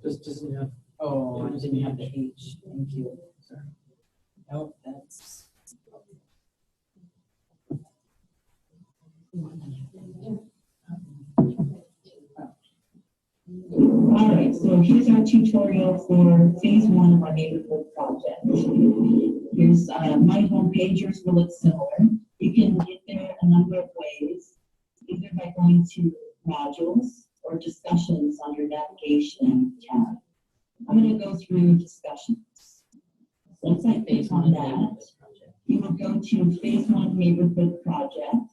Just doesn't have. Oh, I didn't have the H. Thank you. Sorry. Nope, that's. All right, so here's our tutorial for phase 1 of our neighborhood project. Here's my homepage. Yours will look similar. You can get there a number of ways, either by going to modules or discussions under navigation tab. I'm going to go through discussions. Once I click on that, you will go to phase 1 neighborhood project.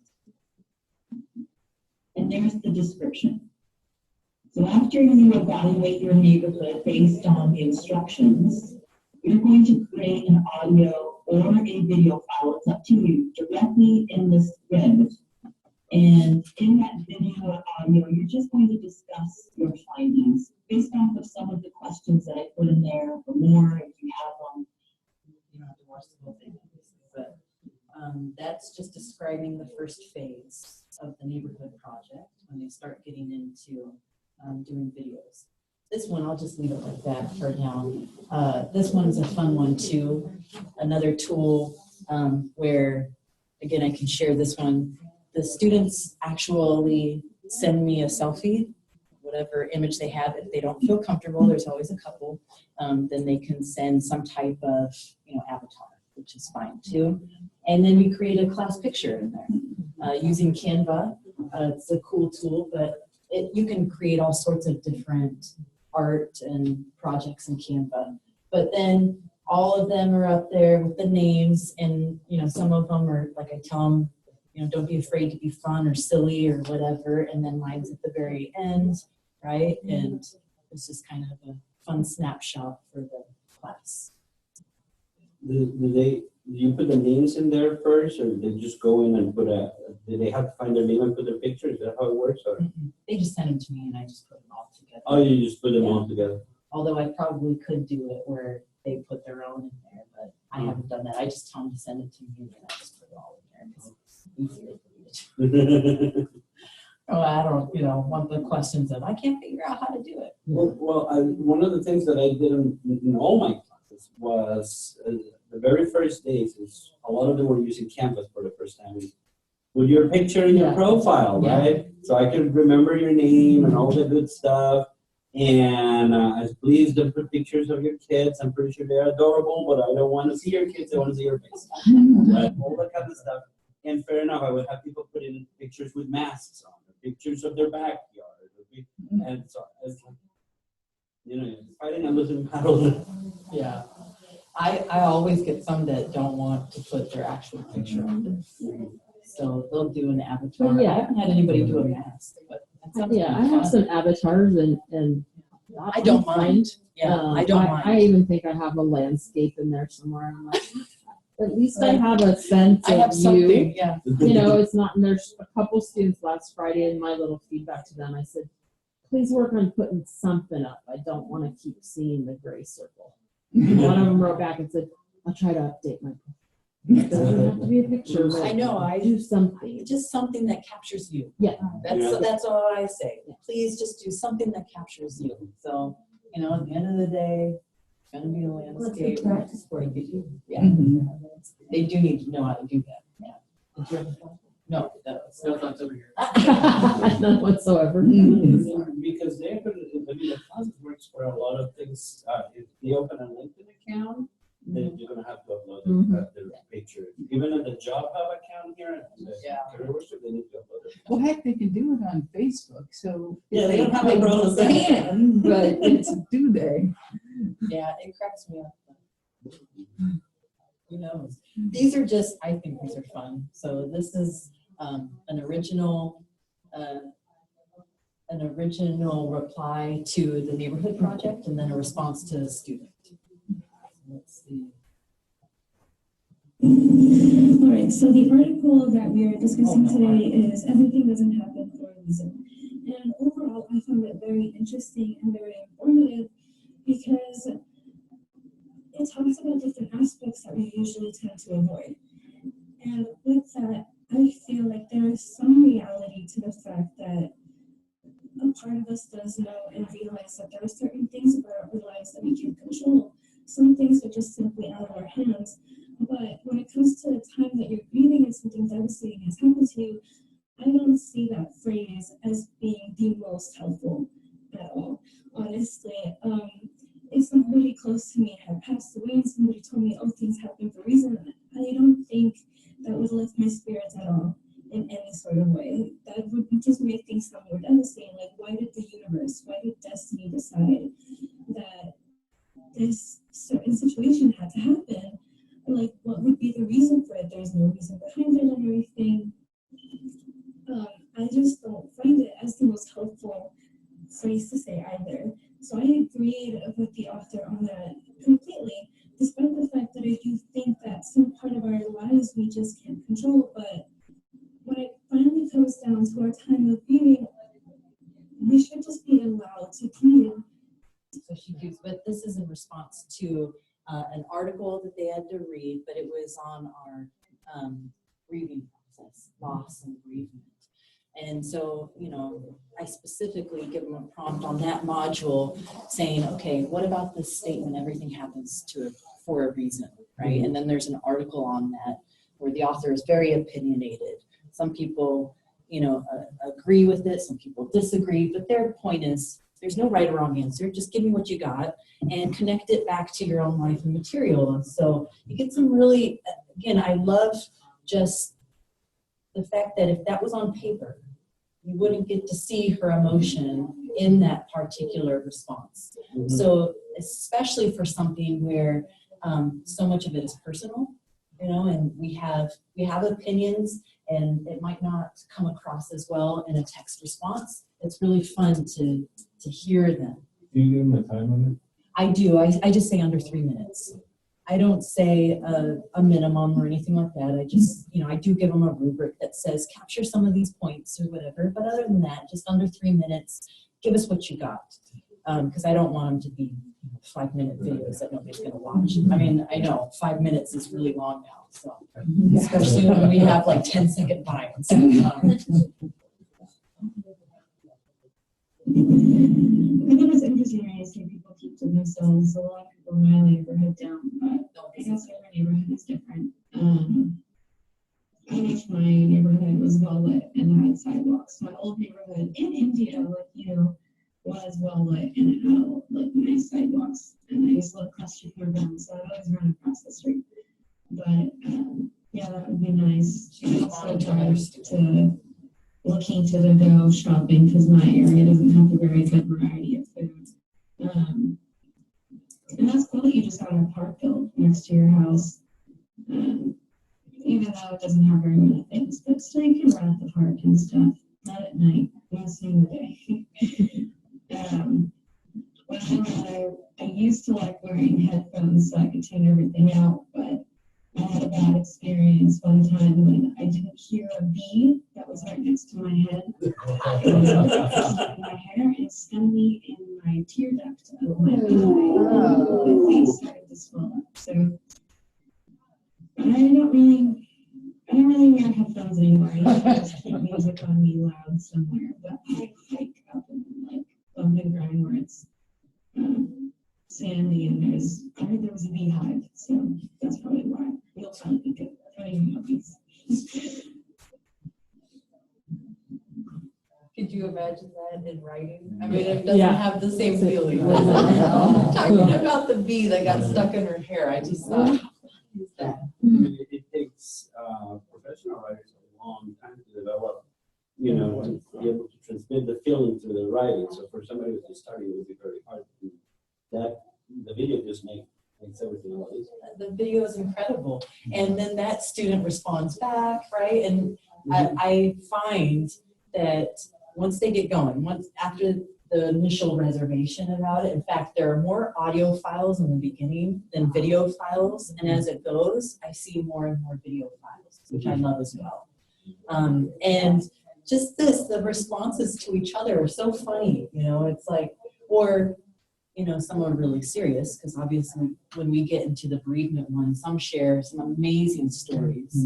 And there's the description. So after you evaluate your neighborhood based on the instructions, you're going to create an audio or a video file. It's up to you directly in this grid. And in that video or audio, you're just going to discuss your findings based off of some of the questions that I put in there, or more if you have them. You don't have to watch the whole thing, but that's just describing the first phase of the neighborhood project when they start getting into doing videos. This one, I'll just leave it like that for now. This one's a fun one too. Another tool where, again, I can share this one. The students actually send me a selfie, whatever image they have. If they don't feel comfortable, there's always a couple, then they can send some type of, avatar, which is fine too. And then we create a class picture in there using Canva. It's a cool tool, but you can create all sorts of different art and projects in Canva. But then all of them are up there with the names, and some of them are, like, I tell them, don't be afraid to be fun or silly or whatever. And then mine's at the very end, right? And it's just kind of a fun snapshot for the class. Do you put the names in there first, or they just go in and do they have to find their name and put their picture? Is that how it works? Or? They just send them to me and I just put them all together. Oh, you just put them all together. Although I probably could do it where they put their own in there, but I haven't done that. I just tell them to send it to me and I just put it all in there because it's easier for me to Oh, I don't, want the questions of, I can't figure out how to do it. Well, one of the things that I did in all my classes was the very first days is a lot of them were using Canvas for the first time. With your picture in your profile, right? So I could remember your name and all the good stuff. And I was pleased to put pictures of your kids. I'm pretty sure they're adorable, but I don't want to see your kids. I want to see your face. Right? All that kind of stuff. And fair enough, I would have people put in pictures with masks on, or pictures of their backyard. And so it's like, fighting a losing battle. Yeah. I always get some that don't want to put their actual picture on this. So they'll do an avatar. Well, yeah. I haven't had anybody do a mask, but yeah, I have some avatars and I don't mind. Yeah, I don't mind. I even think I have a landscape in there somewhere. I'm like, at least I have a sense of you. Yeah. It's not, and there's a couple students last Friday in my little feedback to them. I said, please work on putting something up. I don't want to keep seeing the gray circle. One of them wrote back and said, I'll try to update my profile. It doesn't have to be a picture, but I know, I do something. Just something that captures you. Yeah. That's all I say. Please just do something that captures you. So, at the end of the day, it's going to be a landscape. Practice for you. Yeah. They do need to know how to do that. Yeah. No, that's No thoughts over here. None whatsoever. Because the class works for a lot of things. If they open a LinkedIn account, then you're going to have to upload the picture. Even in the Job Hub account here, career workshop, they need to upload it. Well, heck, they can do it on Facebook, so. Yeah, they don't have a problem. They can, but do they? Yeah, it cracks me up. Who knows? These are just, I think these are fun. So this is an original reply to the neighborhood project, and then a response to the student. Let's see. All right, so the article that we are discussing today is Everything Doesn't Happen for a Reason. And overall, I found it very interesting and very informative because it talks about different aspects that we usually tend to avoid. And with that, I feel like there is some reality to the fact that a part of us does know and realize that there are certain things about our lives that we can't control. Some things are just simply out of our hands. But when it comes to the time that you're grieving and something devastating has happened to you, I don't see that phrase as being the most helpful at all. Honestly. somebody close to me had passed away and somebody told me, oh, things happen for a reason, I don't think that would lift my spirits at all in any sort of way. That would just make things sound more devastating. Like, why did the universe, why did destiny decide that this certain situation had to happen? Like, what would be the reason for it? There's no reason behind it and everything. I just don't find it as the most helpful phrase to say either. So I agreed with the author on that completely, despite the fact that I do think that some part of our lives we just can't control. But when it finally comes down to our time of grieving, we should just be allowed to grieve. So she gives, but this is in response to an article that they had to read, but it was on our grieving process, loss and bereavement. And so, you know, I specifically give them a prompt on that module saying, okay, what about this statement, everything happens for a reason, right? And then there's an article on that where the author is very opinionated. Some people, you know, agree with it, some people disagree, but their point is there's no right or wrong answer. Just give me what you got and connect it back to your own life and material. And so you get some really, again, I love just the fact that if that was on paper, you wouldn't get to see her emotion in that particular response. Mm-hmm. So especially for something where so much of it is personal, you know, and we have opinions and it might not come across as well in a text response. It's really fun to hear them. Do you give them a time limit? I do. I just say under 3 minutes. I don't say a minimum or anything like that. I just, you know, I do give them a rubric that says capture some of these points or whatever. But other than that, just under 3 minutes, give us what you got. Because I don't want them to be 5-minute videos that nobody's going to watch. I mean, I know 5 minutes is really long now. So especially when we have like 10-second bites. I think it was interesting when I see people keep to themselves. A lot of people in my neighborhood don't, but I guess every neighborhood is different. I wish my neighborhood was well lit and had sidewalks. My old neighborhood in India, like, you know, was well lit and it had like nice sidewalks. And I used to live across the street from them, so I'd always run across the street. But yeah, that would be nice. It's so hard to looking to go shopping because my area doesn't have a very good variety of food. And that's cool that you just got a park built next to your house. Even though it doesn't have very many things, but still you can run at the park and stuff. Not at night, mostly in the day. I used to like wearing headphones so I could tune everything out, but I had a bad experience one time when I didn't hear a bee that was right next to my head. It was in my hair and it stung me in my tear duct of my eye. My face started to swell up. So I don't really wear headphones anymore. I just keep music on me loud somewhere. But I hike up in like bump and grind where it's sandy and I heard there was a beehive, so that's probably why. You'll find me good. Hobbies. Could you imagine that in writing? I mean, it doesn't have the same feeling. Talking about the bee that got stuck in her hair, I just thought, who's that? It takes professional writers a long time to develop, you know, to be able to transmit the feeling through the writing. So for somebody who's just starting, it would be very hard to do that. The video just makes everything else easier. The video is incredible. And then that student responds back, right? And I find that once they get going, after the initial reservation about it, in fact, there are more audio files in the beginning than video files. And as it goes, I see more and more video files, which I love as well. And just the responses to each other are so funny, you know, it's like, or, you know, some are really serious, because obviously when we get into the bereavement one, some share some amazing stories.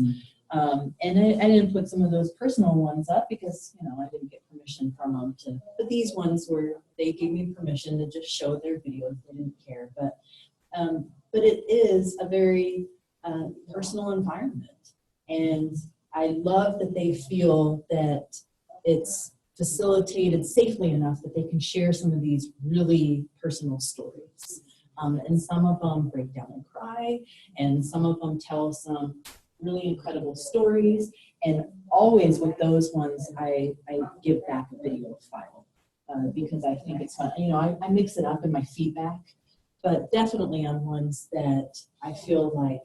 And I didn't put some of those personal ones up because, you know, I didn't get permission from them to, but these ones were, they gave me permission to just show their videos. They didn't care, but it is a very personal environment. And I love that they feel that it's facilitated safely enough that they can share some of these really personal stories. And some of them break down and cry, and some of them tell some really incredible stories. And always with those ones, I give back a video file because I think it's fun. You know, I mix it up in my feedback, but definitely on ones that I feel like,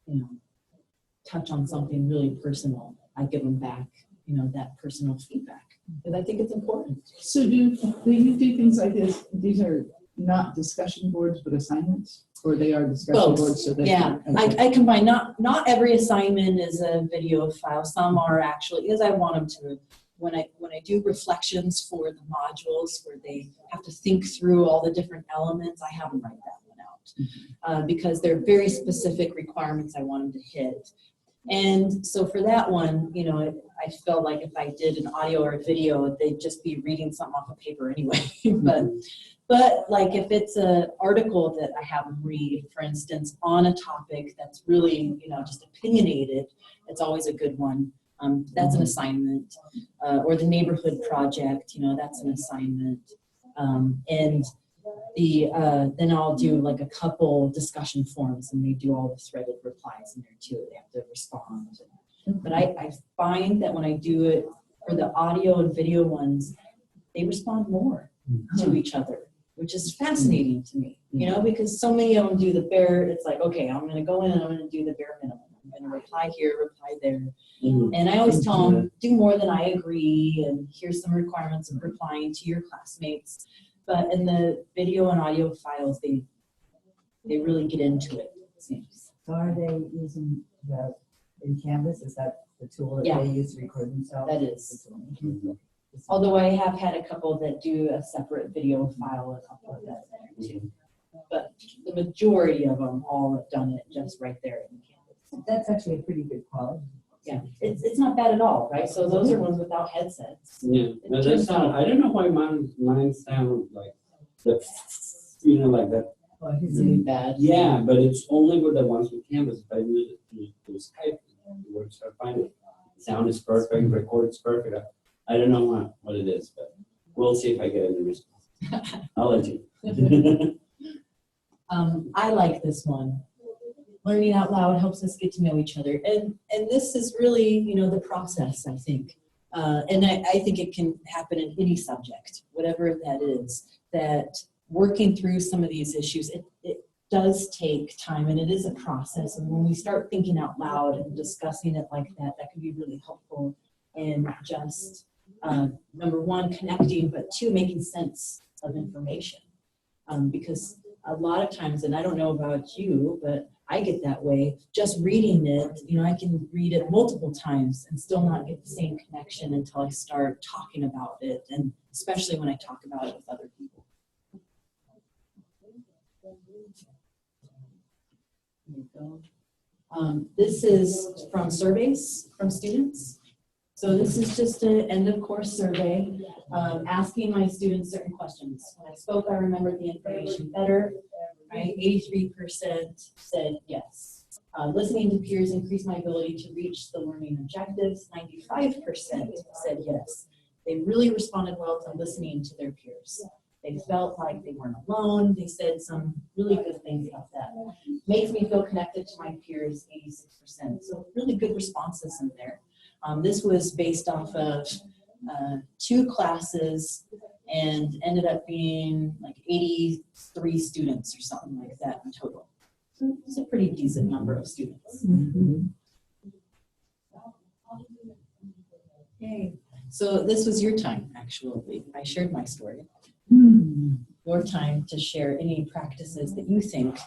you know, touch on something really personal. I give them back, you know, that personal feedback because I think it's important. So do you do things like this? These are not discussion boards, but assignments, or they are discussion Both. boards? So they Yeah, I combine, not every assignment is a video file. Some are actually, because I want them to, when I do reflections for the modules where they have to think through all the different elements, I have them write that one out because they're very specific requirements I want them to hit. And so for that one, you know, I felt like if I did an audio or a video, they'd just be reading something off of paper anyway. But like if it's an article that I have them read, for instance, on a topic that's really, you know, just opinionated, it's always a good one. That's an assignment. Or the neighborhood project, you know, that's an assignment. And then I'll do like a couple discussion forums, and they do all the threaded replies in there too. They have to respond. But I find that when I do it for the audio and video ones, they respond more to each other, which is fascinating to me, you know, because so many of them do the bare, it's like, okay, I'm going to go in and I'm going to do the bare minimum. I'm going to reply here, reply there. And I always tell them, do more than I agree, and here's some requirements of replying to your classmates. But in the video and audio files, they really get into it, it seems. So are they using in Canvas? Is that the tool that they use to record themselves? That is. Although I have had a couple that do a separate video file, a couple of that there too. But the majority of them all have done it just right there in Canvas. That's actually a pretty good quality. Yeah, it's not bad at all, right? So those are ones without headsets. Yeah, no, that sound, I don't know why mine sound like the, you know, like that. Oh, it's Really bad. Yeah, but it's only with the ones with Canvas. If I use it through Skype, it works. I find it. Sound is perfect, record is perfect. I don't know what it is, but we'll see if I get any response. I'll let you. I like this one. Learning out loud helps us get to know each other. And this is really, you know, the process, I think. And I think it can happen in any subject, whatever that is, that working through some of these issues, it does take time, and it is a process. And when we start thinking out loud and discussing it like that, that can be really helpful in just, number one, connecting, but two, making sense of information. Because a lot of times, and I don't know about you, but I get that way, just reading it, you know, I can read it multiple times and still not get the same connection until I start talking about it, and especially when I talk about it with other people. There you go. This is from surveys from students. So this is just an end of course survey asking my students certain questions. When I spoke, I remembered the information better. Right? 83% said yes. Listening to peers increased my ability to reach the learning objectives. 95% said yes. They really responded well to listening to their peers. They felt like they weren't alone. They said some really good things about that. Makes me feel connected to my peers, 86%. So really good responses in there. This was based off of 2 classes and ended up being like 83 students or something like that in total. So it's a pretty decent number of students. Yay. So this was your time, actually. I shared my story. Your time to share any practices that you think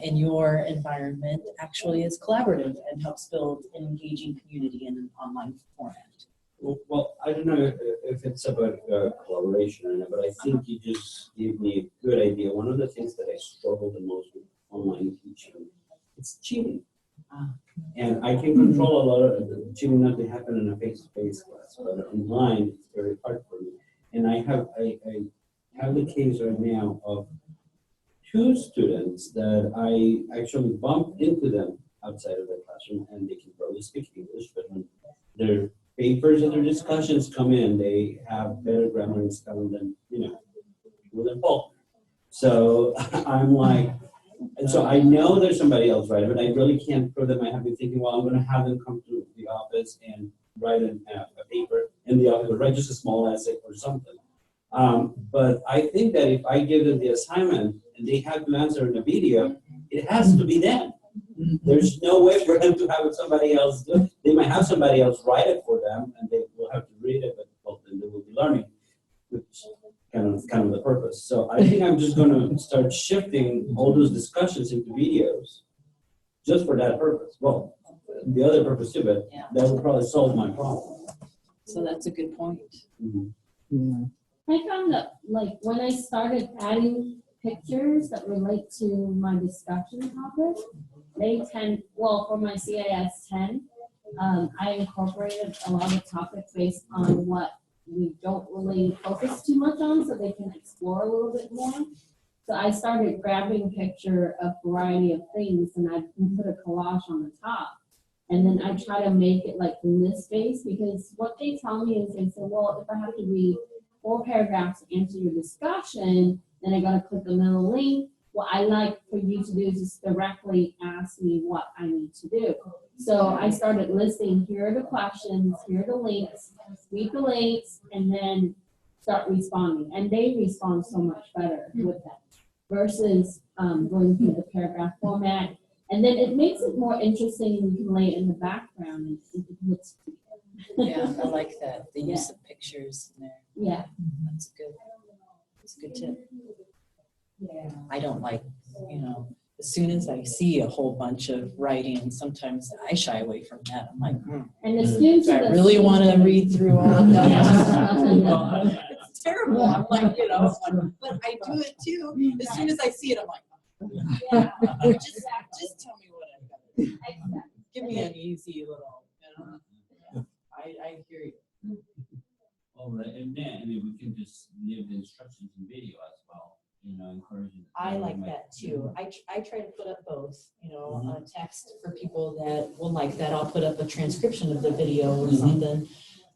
in your environment actually is collaborative and helps build an engaging community in an online format. Well, I don't know if it's about collaboration or not, but I think you just gave me a good idea. One of the things that I struggle the most with online teaching is cheating. And I can control a lot of the cheating not to happen in a face-to-face class, but online it's very hard for me. And I have the case right now of 2 students that I actually bumped into them outside of the classroom, and they can barely speak English, but when their papers and their discussions come in, they have better grammar and spelling than, you know, people in Paul. So I'm like, and so I know there's somebody else writing, but I really can't prove them. I have been thinking, well, I'm gonna have them come to the office and write a paper in the office, or write just a small essay or something. But I think that if I give them the assignment and they have to answer in a video, it has to be them. There's no way for them to have somebody else do it. They might have somebody else write it for them and they will have to read it, but well, then they will be learning, which kind of the purpose. So I think I'm just gonna start shifting all those discussions into videos just for that purpose. Well, the other purpose too, but Yeah. that will probably solve my problem. So that's a good point. Yeah. I found that, like, when I started adding pictures that relate to my discussion topic, they tend, well, for my CIS 10, I incorporated a lot of topics based on what we don't really focus too much on, so they can explore a little bit more. So I started grabbing a picture of a variety of things, and I put a collage on the top. And then I try to make it like in this space, because what they tell me is, they say, well, if I have to read 4 paragraphs to answer your discussion, then I gotta click the middle link. What I like for you to do is just directly ask me what I need to do. So I started listing, here are the questions, here are the links, read the links, and then start responding. And they respond so much better with that versus going through the paragraph format. And then it makes it more interesting, and you can lay it in the background and it looks good. Yeah, I like that, the use of pictures in there. Yeah. That's a good tip. I don't like, as soon as I see a whole bunch of writing, sometimes I shy away from that. I'm like, And the students do I really want to read through all of that? It's terrible. I'm like, but I do it too. As soon as I see it, I'm like, just tell me what I got. Give me an easy little, I hear you. Well, and then, I mean, we can just leave the instructions in video as well, encouraging. I like that too. I try to put up both, on text for people that will like that. I'll put up a transcription of the video or something.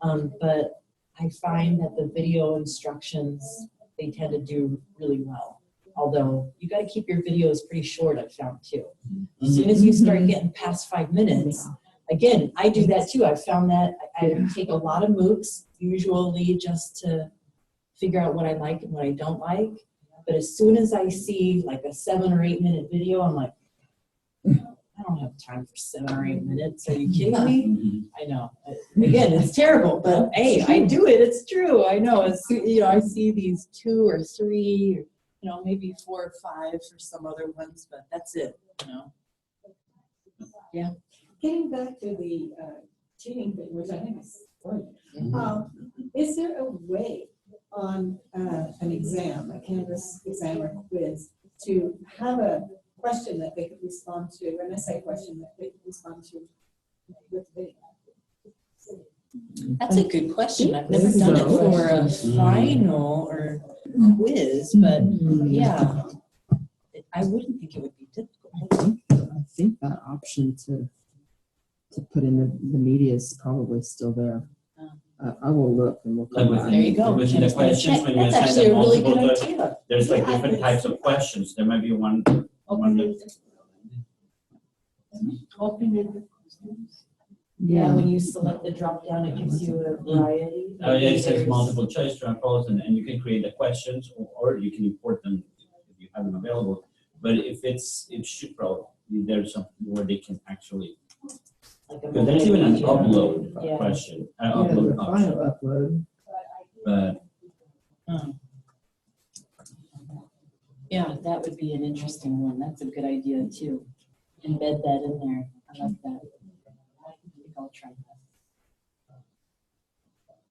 But I find that the video instructions, they tend to do really well. Although you got to keep your videos pretty short, I've found too. As soon as you start getting past 5 minutes, again, I do that too. I've found that I take a lot of MOOCs, usually just to figure out what I like and what I don't like. But as soon as I see like a 7 or 8 minute video, I'm like, I don't have time for 7 or 8 minutes. Are you kidding me? I know. Again, it's terrible, but hey, I do it. It's true. I know. I see these 2 or 3, maybe 4 or 5 for some other ones, but that's it. Yeah. Getting back to the cheating thing, which I think is funny, is there a way on an exam, a Canvas exam or quiz, to have a question that they could respond to, an essay question that they could respond to with video? That's a good question. I've never done it for a final or quiz, but yeah, I wouldn't think it would be difficult. I think that option to put in the media is probably still there. I will look and we'll come back. There you go. Within the questions, when you That's assign actually them a really multiple, good idea. there's like different types of questions. There might be one that Yeah, when you select the drop down, it gives you a variety. it says multiple choice to impose, and you can create the questions, or you can import them if you have them available. But if it should probably, there's something where they can actually, because there's even an upload question, upload the option. final upload. But Yeah, that would be an interesting one. That's a good idea too. Embed that in there. I like that. I think I'll try that.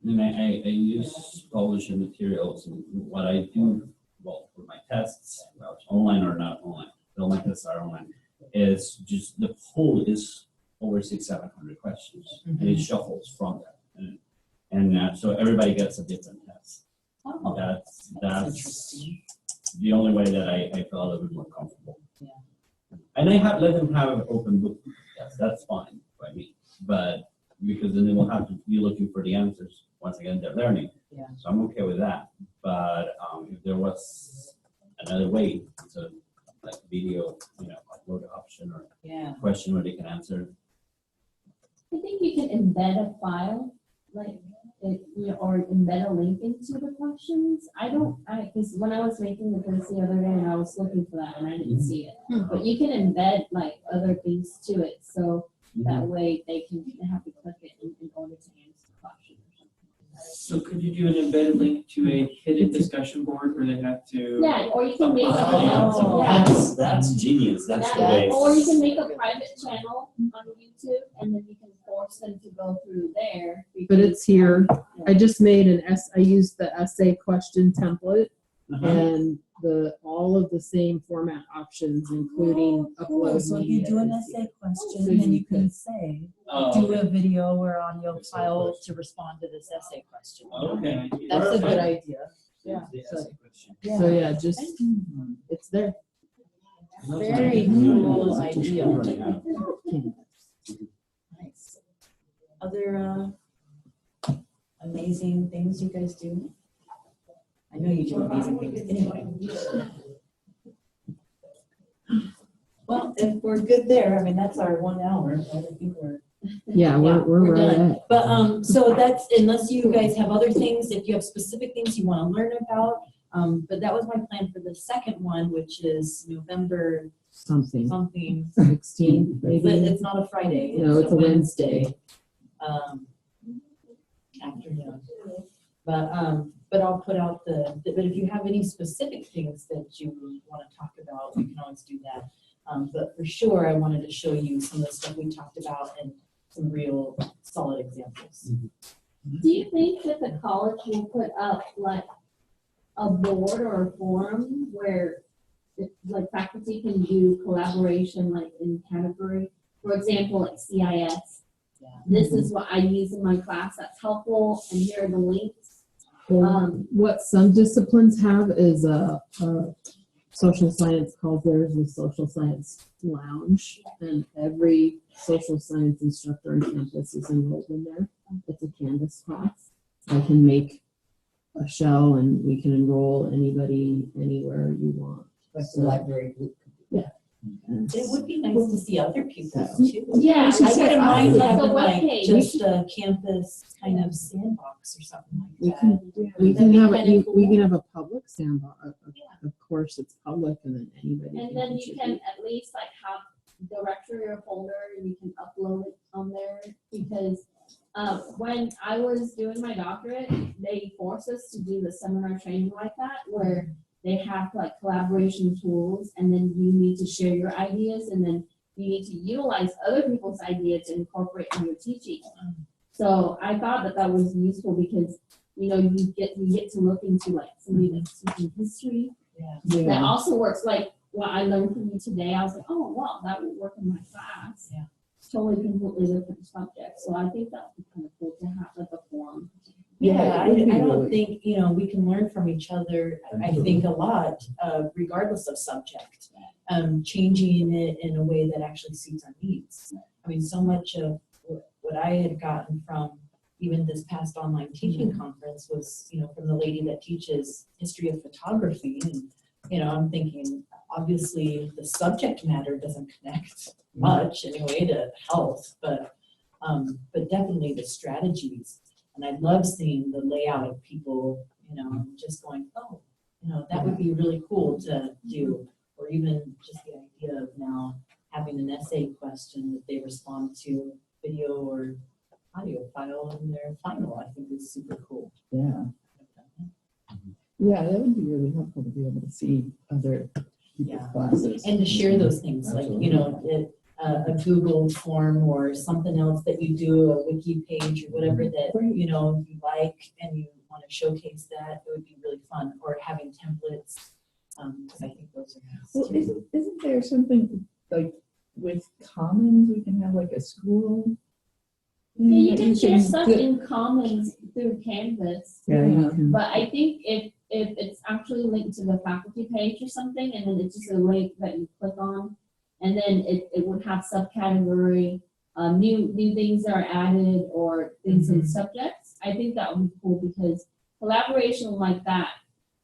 and I use publishing materials, and what I do, well, for my tests, well, it's online or not online, all my tests are online, is just the pool is over 600-700 questions, and it shuffles from that, and so everybody gets a different test. Oh, That's interesting. the only way that I feel a little bit more comfortable. Yeah. And I let them have an open book. Yes, that's fine by me. But because then they will have to be looking for the answers. Once again, they're learning. Yeah. So I'm okay with that. But if there was another way like video, upload option or Yeah. question where they can answer. I think you can embed a file, like, or embed a link into the questions. Because when I was making the quiz the other day, and I was looking for that, and I didn't see it. But you can embed like other things to it, so that way they have to click it in order to answer the question or something. So could you do an embedded link to a hidden discussion board where they have to? Yeah, or you can make That's genius, that's the way. or you can make a private channel on YouTube, and then you can force them to go through there. But it's here. I just made I used the essay question template and all of the same format options, including upload. So if you do an essay question, So then you you can say, Oh, do a video or audio file to respond to this essay question. okay. That's a good idea. Yeah. The essay question. So yeah, just it's there. Very cool idea. Nice. Other amazing things you guys do? I know you do amazing things anyway. Well, if we're good there, I mean, that's our 1 hour. I think we're. Yeah, we're right done. at. But so that's, unless you guys have other things, if you have specific things you want to learn about. But that was my plan for the second one, which is November Something. 16, But maybe. it's not a Friday. No, it's a Wednesday. Afternoon. But I'll put out but if you have any specific things that you want to talk about, we can always do that. But for sure, I wanted to show you some of the stuff we talked about and some real solid examples. Do you think that the college will put up like a board or a forum where like faculty can do collaboration like in category? For example, like CIS. Yeah. This is what I use in my class that's helpful, and here are the links. What some disciplines have is a social science calls theirs the social science lounge, and every social science instructor on campus is enrolled in there. It's a Canvas class. I can make a shell, and we can enroll anybody anywhere you want. Like the library group. It would be nice to see other people too. Yeah, I wouldn't mind like having a like webpage. just a campus kind of sandbox or something like We that. can That'd be have kinda cool. we can have a public sandbox. Of course, it's public, and then anybody. And then you can at least like have directory or folder, and you can upload it on there, because when I was doing my doctorate, they forced us to do the seminar training like that, where they have like collaboration tools, and then you need to share your ideas, and then you need to utilize other people's ideas to incorporate in your teaching. So I thought that was useful, because you get to look into like somebody that's teaching history. Yeah. That also works like what I learned from you today. I was like, oh wow, that would work in my class. Yeah. Totally completely different subject. So I think that would be kind of cool to have like a forum. Yeah, I it would be don't really- think, we can learn from each other, I think a lot, regardless of subject. Changing it in a way that actually suits our needs. I mean, so much of what I had gotten from even this past online teaching conference was, from the lady that teaches history of photography. And, I'm thinking, obviously, the subject matter doesn't connect much anyway to health, but definitely the strategies. And I love seeing the layout of people, just going, oh, that would be really cool to do. Or even just the idea of now having an essay question that they respond to, video or audio file in their final, I think is super cool. Yeah. Yeah, that would be really helpful to be able to see other people's Yeah. classes. And to share those things, like, a Google form or something else that you do, a wiki page or whatever that, you like and you want to showcase that, it would be really fun. Or having templates, because I think those are nice. Well, too. isn't there something like with Commons, we can have like a school? Yeah, you can share can stuff do- in Commons through Canvas. Yeah, you can. But I think if it's actually linked to the faculty page or something, and then it's just a link that you click on, and then it would have subcategory, new things that are added or things in subjects. I think that would be cool, because collaboration like that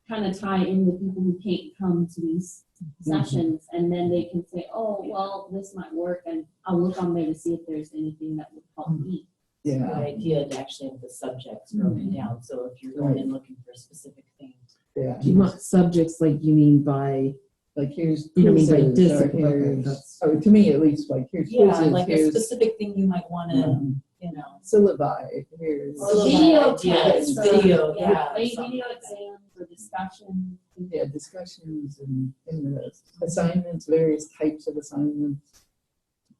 kind of tie in with people who can't come to these sessions, and then they can say, oh, well, this might work, and I'll look on there to see if there's anything that would help me. It's a Yeah. good idea to actually have the subjects broken down, so if you're going in looking for a specific thing. Yeah. Do you want subjects like you mean by, Like here's you know, mean by quizzes, or discipline? here's- That's- oh, to me at least, like here's Yeah, quizzes, like a here's specific thing you might wanna, you know. syllabi, here's. Or little Video ideas, tests, or- video, yeah, yeah. like something video like that. exams or discussions. Yeah, discussions and the assignments, various types of assignments.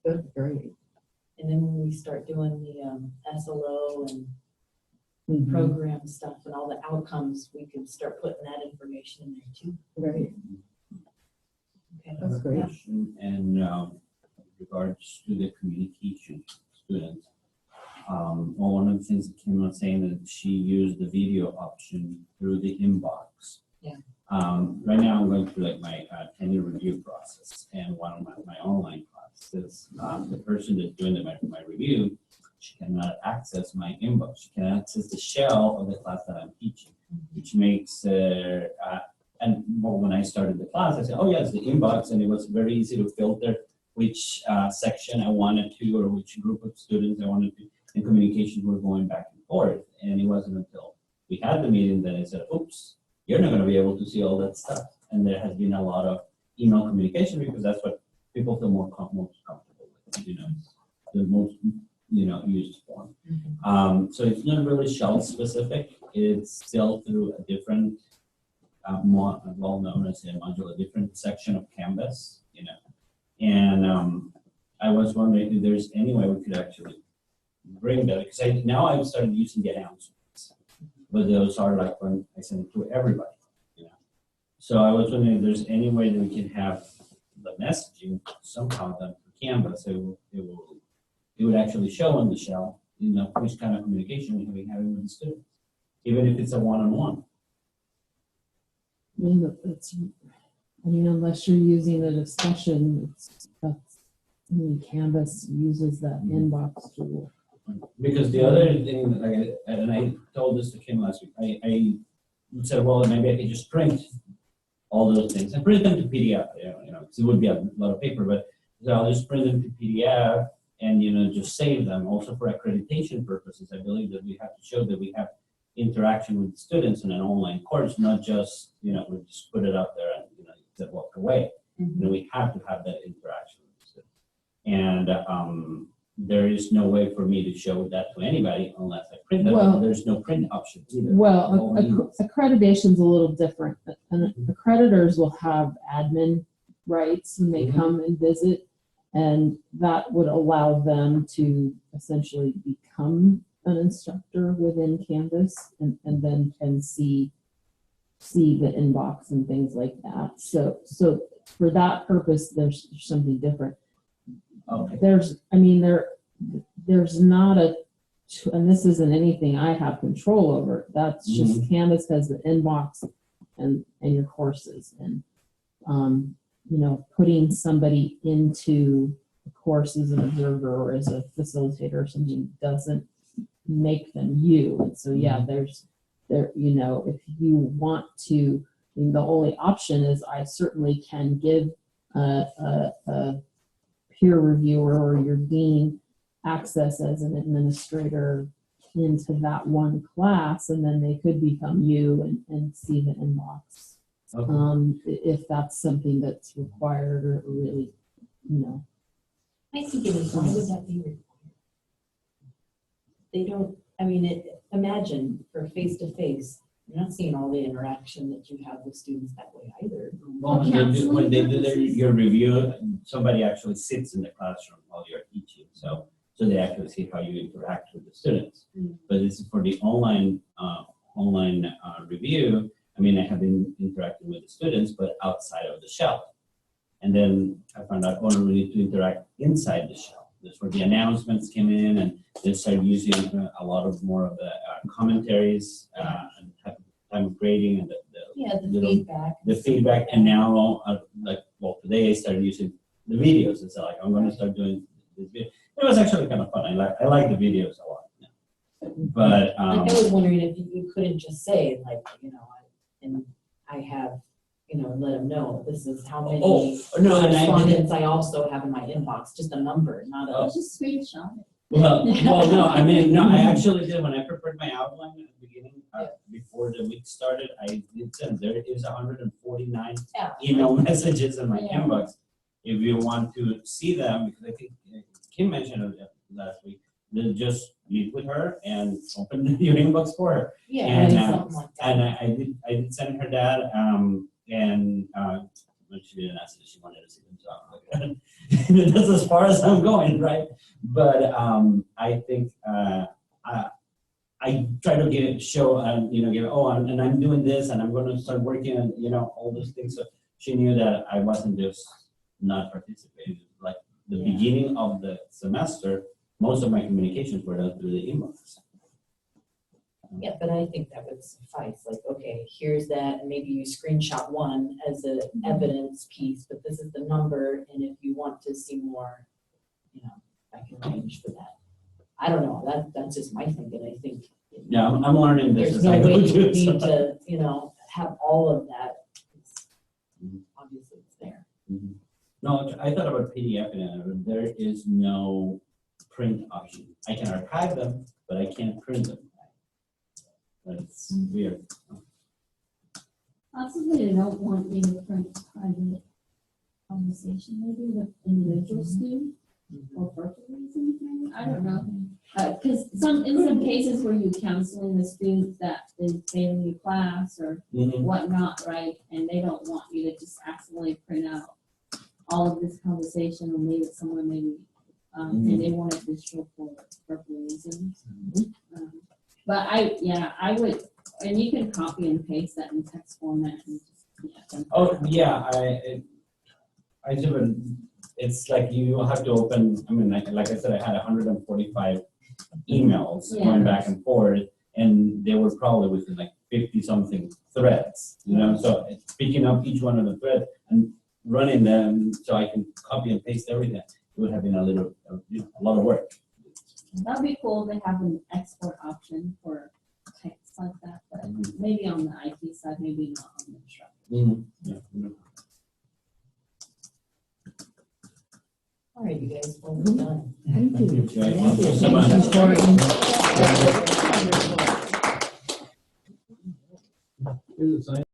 That'd be great. And then when we start doing the SLO and Mhm. program stuff and all the outcomes, we can start putting that information in there too. Right, Okay. that's great. And with regards to the communication students, well, one of the things that Kim was saying that she used the video option through the inbox. Yeah. Right now I'm going through like my tenure review process, and one of my online classes, the person that's doing my review, she cannot access my inbox. She can access the shell of the class that I'm teaching, which makes and well, when I started the class, I said, oh, yeah, it's the inbox, and it was very easy to filter which section I wanted to, or which group of students I wanted to, and communications were going back and forth. And it wasn't until we had the meeting that I said, oops, you're not going to be able to see all that stuff. And there has been a lot of email communication because that's what people feel most comfortable with, you know, the most, you know, used form. So it's not really shell specific. It's still through a different more well known as a module, a different section of Canvas, you know. And I was wondering if there's any way we could actually bring that, because now I've started using the announcements, but those are like when I send it to everybody, you know. So I was wondering if there's any way that we can have the messaging somehow done for Canvas, it would actually show on the shell, you know, which kind of communication we're having with the students, even if it's a one-on-one. I mean, unless you're using a discussion, Canvas uses that inbox tool. Because the other thing, like, and I told this to Kim last week, I said, well, maybe I could just print all those things and print them to PDF, you know, because it would be a lot of paper, but so I'll just print them to PDF and, you know, just save them. Also for accreditation purposes, I believe that we have to show that we have interaction with students in an online course, not just, you know, we just put it up there and, you know, just walk away. You know, we have to have that interaction with the students. And there is no way for me to show that to anybody unless I print it. Well, there's no print option either. Well, accreditation's a little different. And accreditors will have admin rights when they come and visit, and that would allow them to essentially become an instructor within Canvas and then can see the inbox and things like that. So for that purpose, there's something different. Okay. There's not and this isn't anything I have control over. That's just Canvas has the inbox and your courses, and you know, putting somebody into the course as an observer or as a facilitator or something doesn't make them you. And so you know, if you want to, I mean, the only option is I certainly can give a peer reviewer or your dean access as an administrator into that one class, and then they could become you and see the inbox. Okay. If that's something that's required or really, you know. I think it is. Why would that be required? They don't, I mean, imagine for face-to-face, you're not seeing all the interaction that you have with students that way either. Well, when they do your review, somebody actually sits in the classroom while you're teaching, so they actually see how you interact with the students. But this is for the online review. I mean, I have been interacting with the students, but outside of the shell. And then I found out, oh, no, we need to interact inside the shell. That's where the announcements came in, and they started using a lot of more of the commentaries and time of grading and the feedback. The feedback, and now, today I started using the videos. It's like, I'm going to start doing this video. It was actually kind of fun. I like the videos a lot. Yeah. But I was wondering if you couldn't just say, like, you know, and I have and let them know, this is how many Oh, no, and I did, correspondence I also have in my inbox, just a number, not a. Just screenshot it. well, no, I mean, no, I actually did, when I prepared my outline at the beginning, before the week started, I did send, there is 149 Yeah. email messages in my Yeah. inbox. If you want to see them, because I think Kim mentioned it last week, then just meet with her and open your inbox for her. Yeah, And, something like that. And I did send her that, but she didn't ask if she wanted to see them, so that's as far as I'm going, right? But I think I try to give, and I'm doing this, and I'm going to start working on, all those things. So she knew that I wasn't just not participating. Like the beginning of the semester, most of my communications were done through the inbox. Yeah, but I think that would suffice, like, okay, here's that, and maybe you screenshot one as an evidence piece, but this is the number, and if you want to see more, I can arrange for that. I don't know, that's just my thinking, I think. Yeah, I'm learning this There's as no I go way you too, need so. to, have all of that. Obviously, it's there. Mhm. No, I thought about PDF, and there is no print option. I can archive them, but I can't print them. That's weird. Possibly they don't want you to print private conversation, maybe with individual student or personal reasons, maybe, I don't know. Because in some cases where you're counseling the students that is failing your class or Mhm. whatnot, right? And they don't want you to just accidentally print out all of this conversation or leave it somewhere maybe, and they want it digital for purple reasons. But I would, and you can copy and paste that in text format and just. Oh, yeah, I do, it's like you have to open, I mean, like I said, I had 145 emails going back and forth, and they were probably within like 50-something threads, so it's picking up each one of the threads and running them so I can copy and paste everything. It would have been a lot of work. That'd be cool to have an export option for text like that, but maybe on the IT side, maybe not on the instructor. Yeah. All right, you guys, well, we're done. Thank you. Thank you so much. Here's a sign.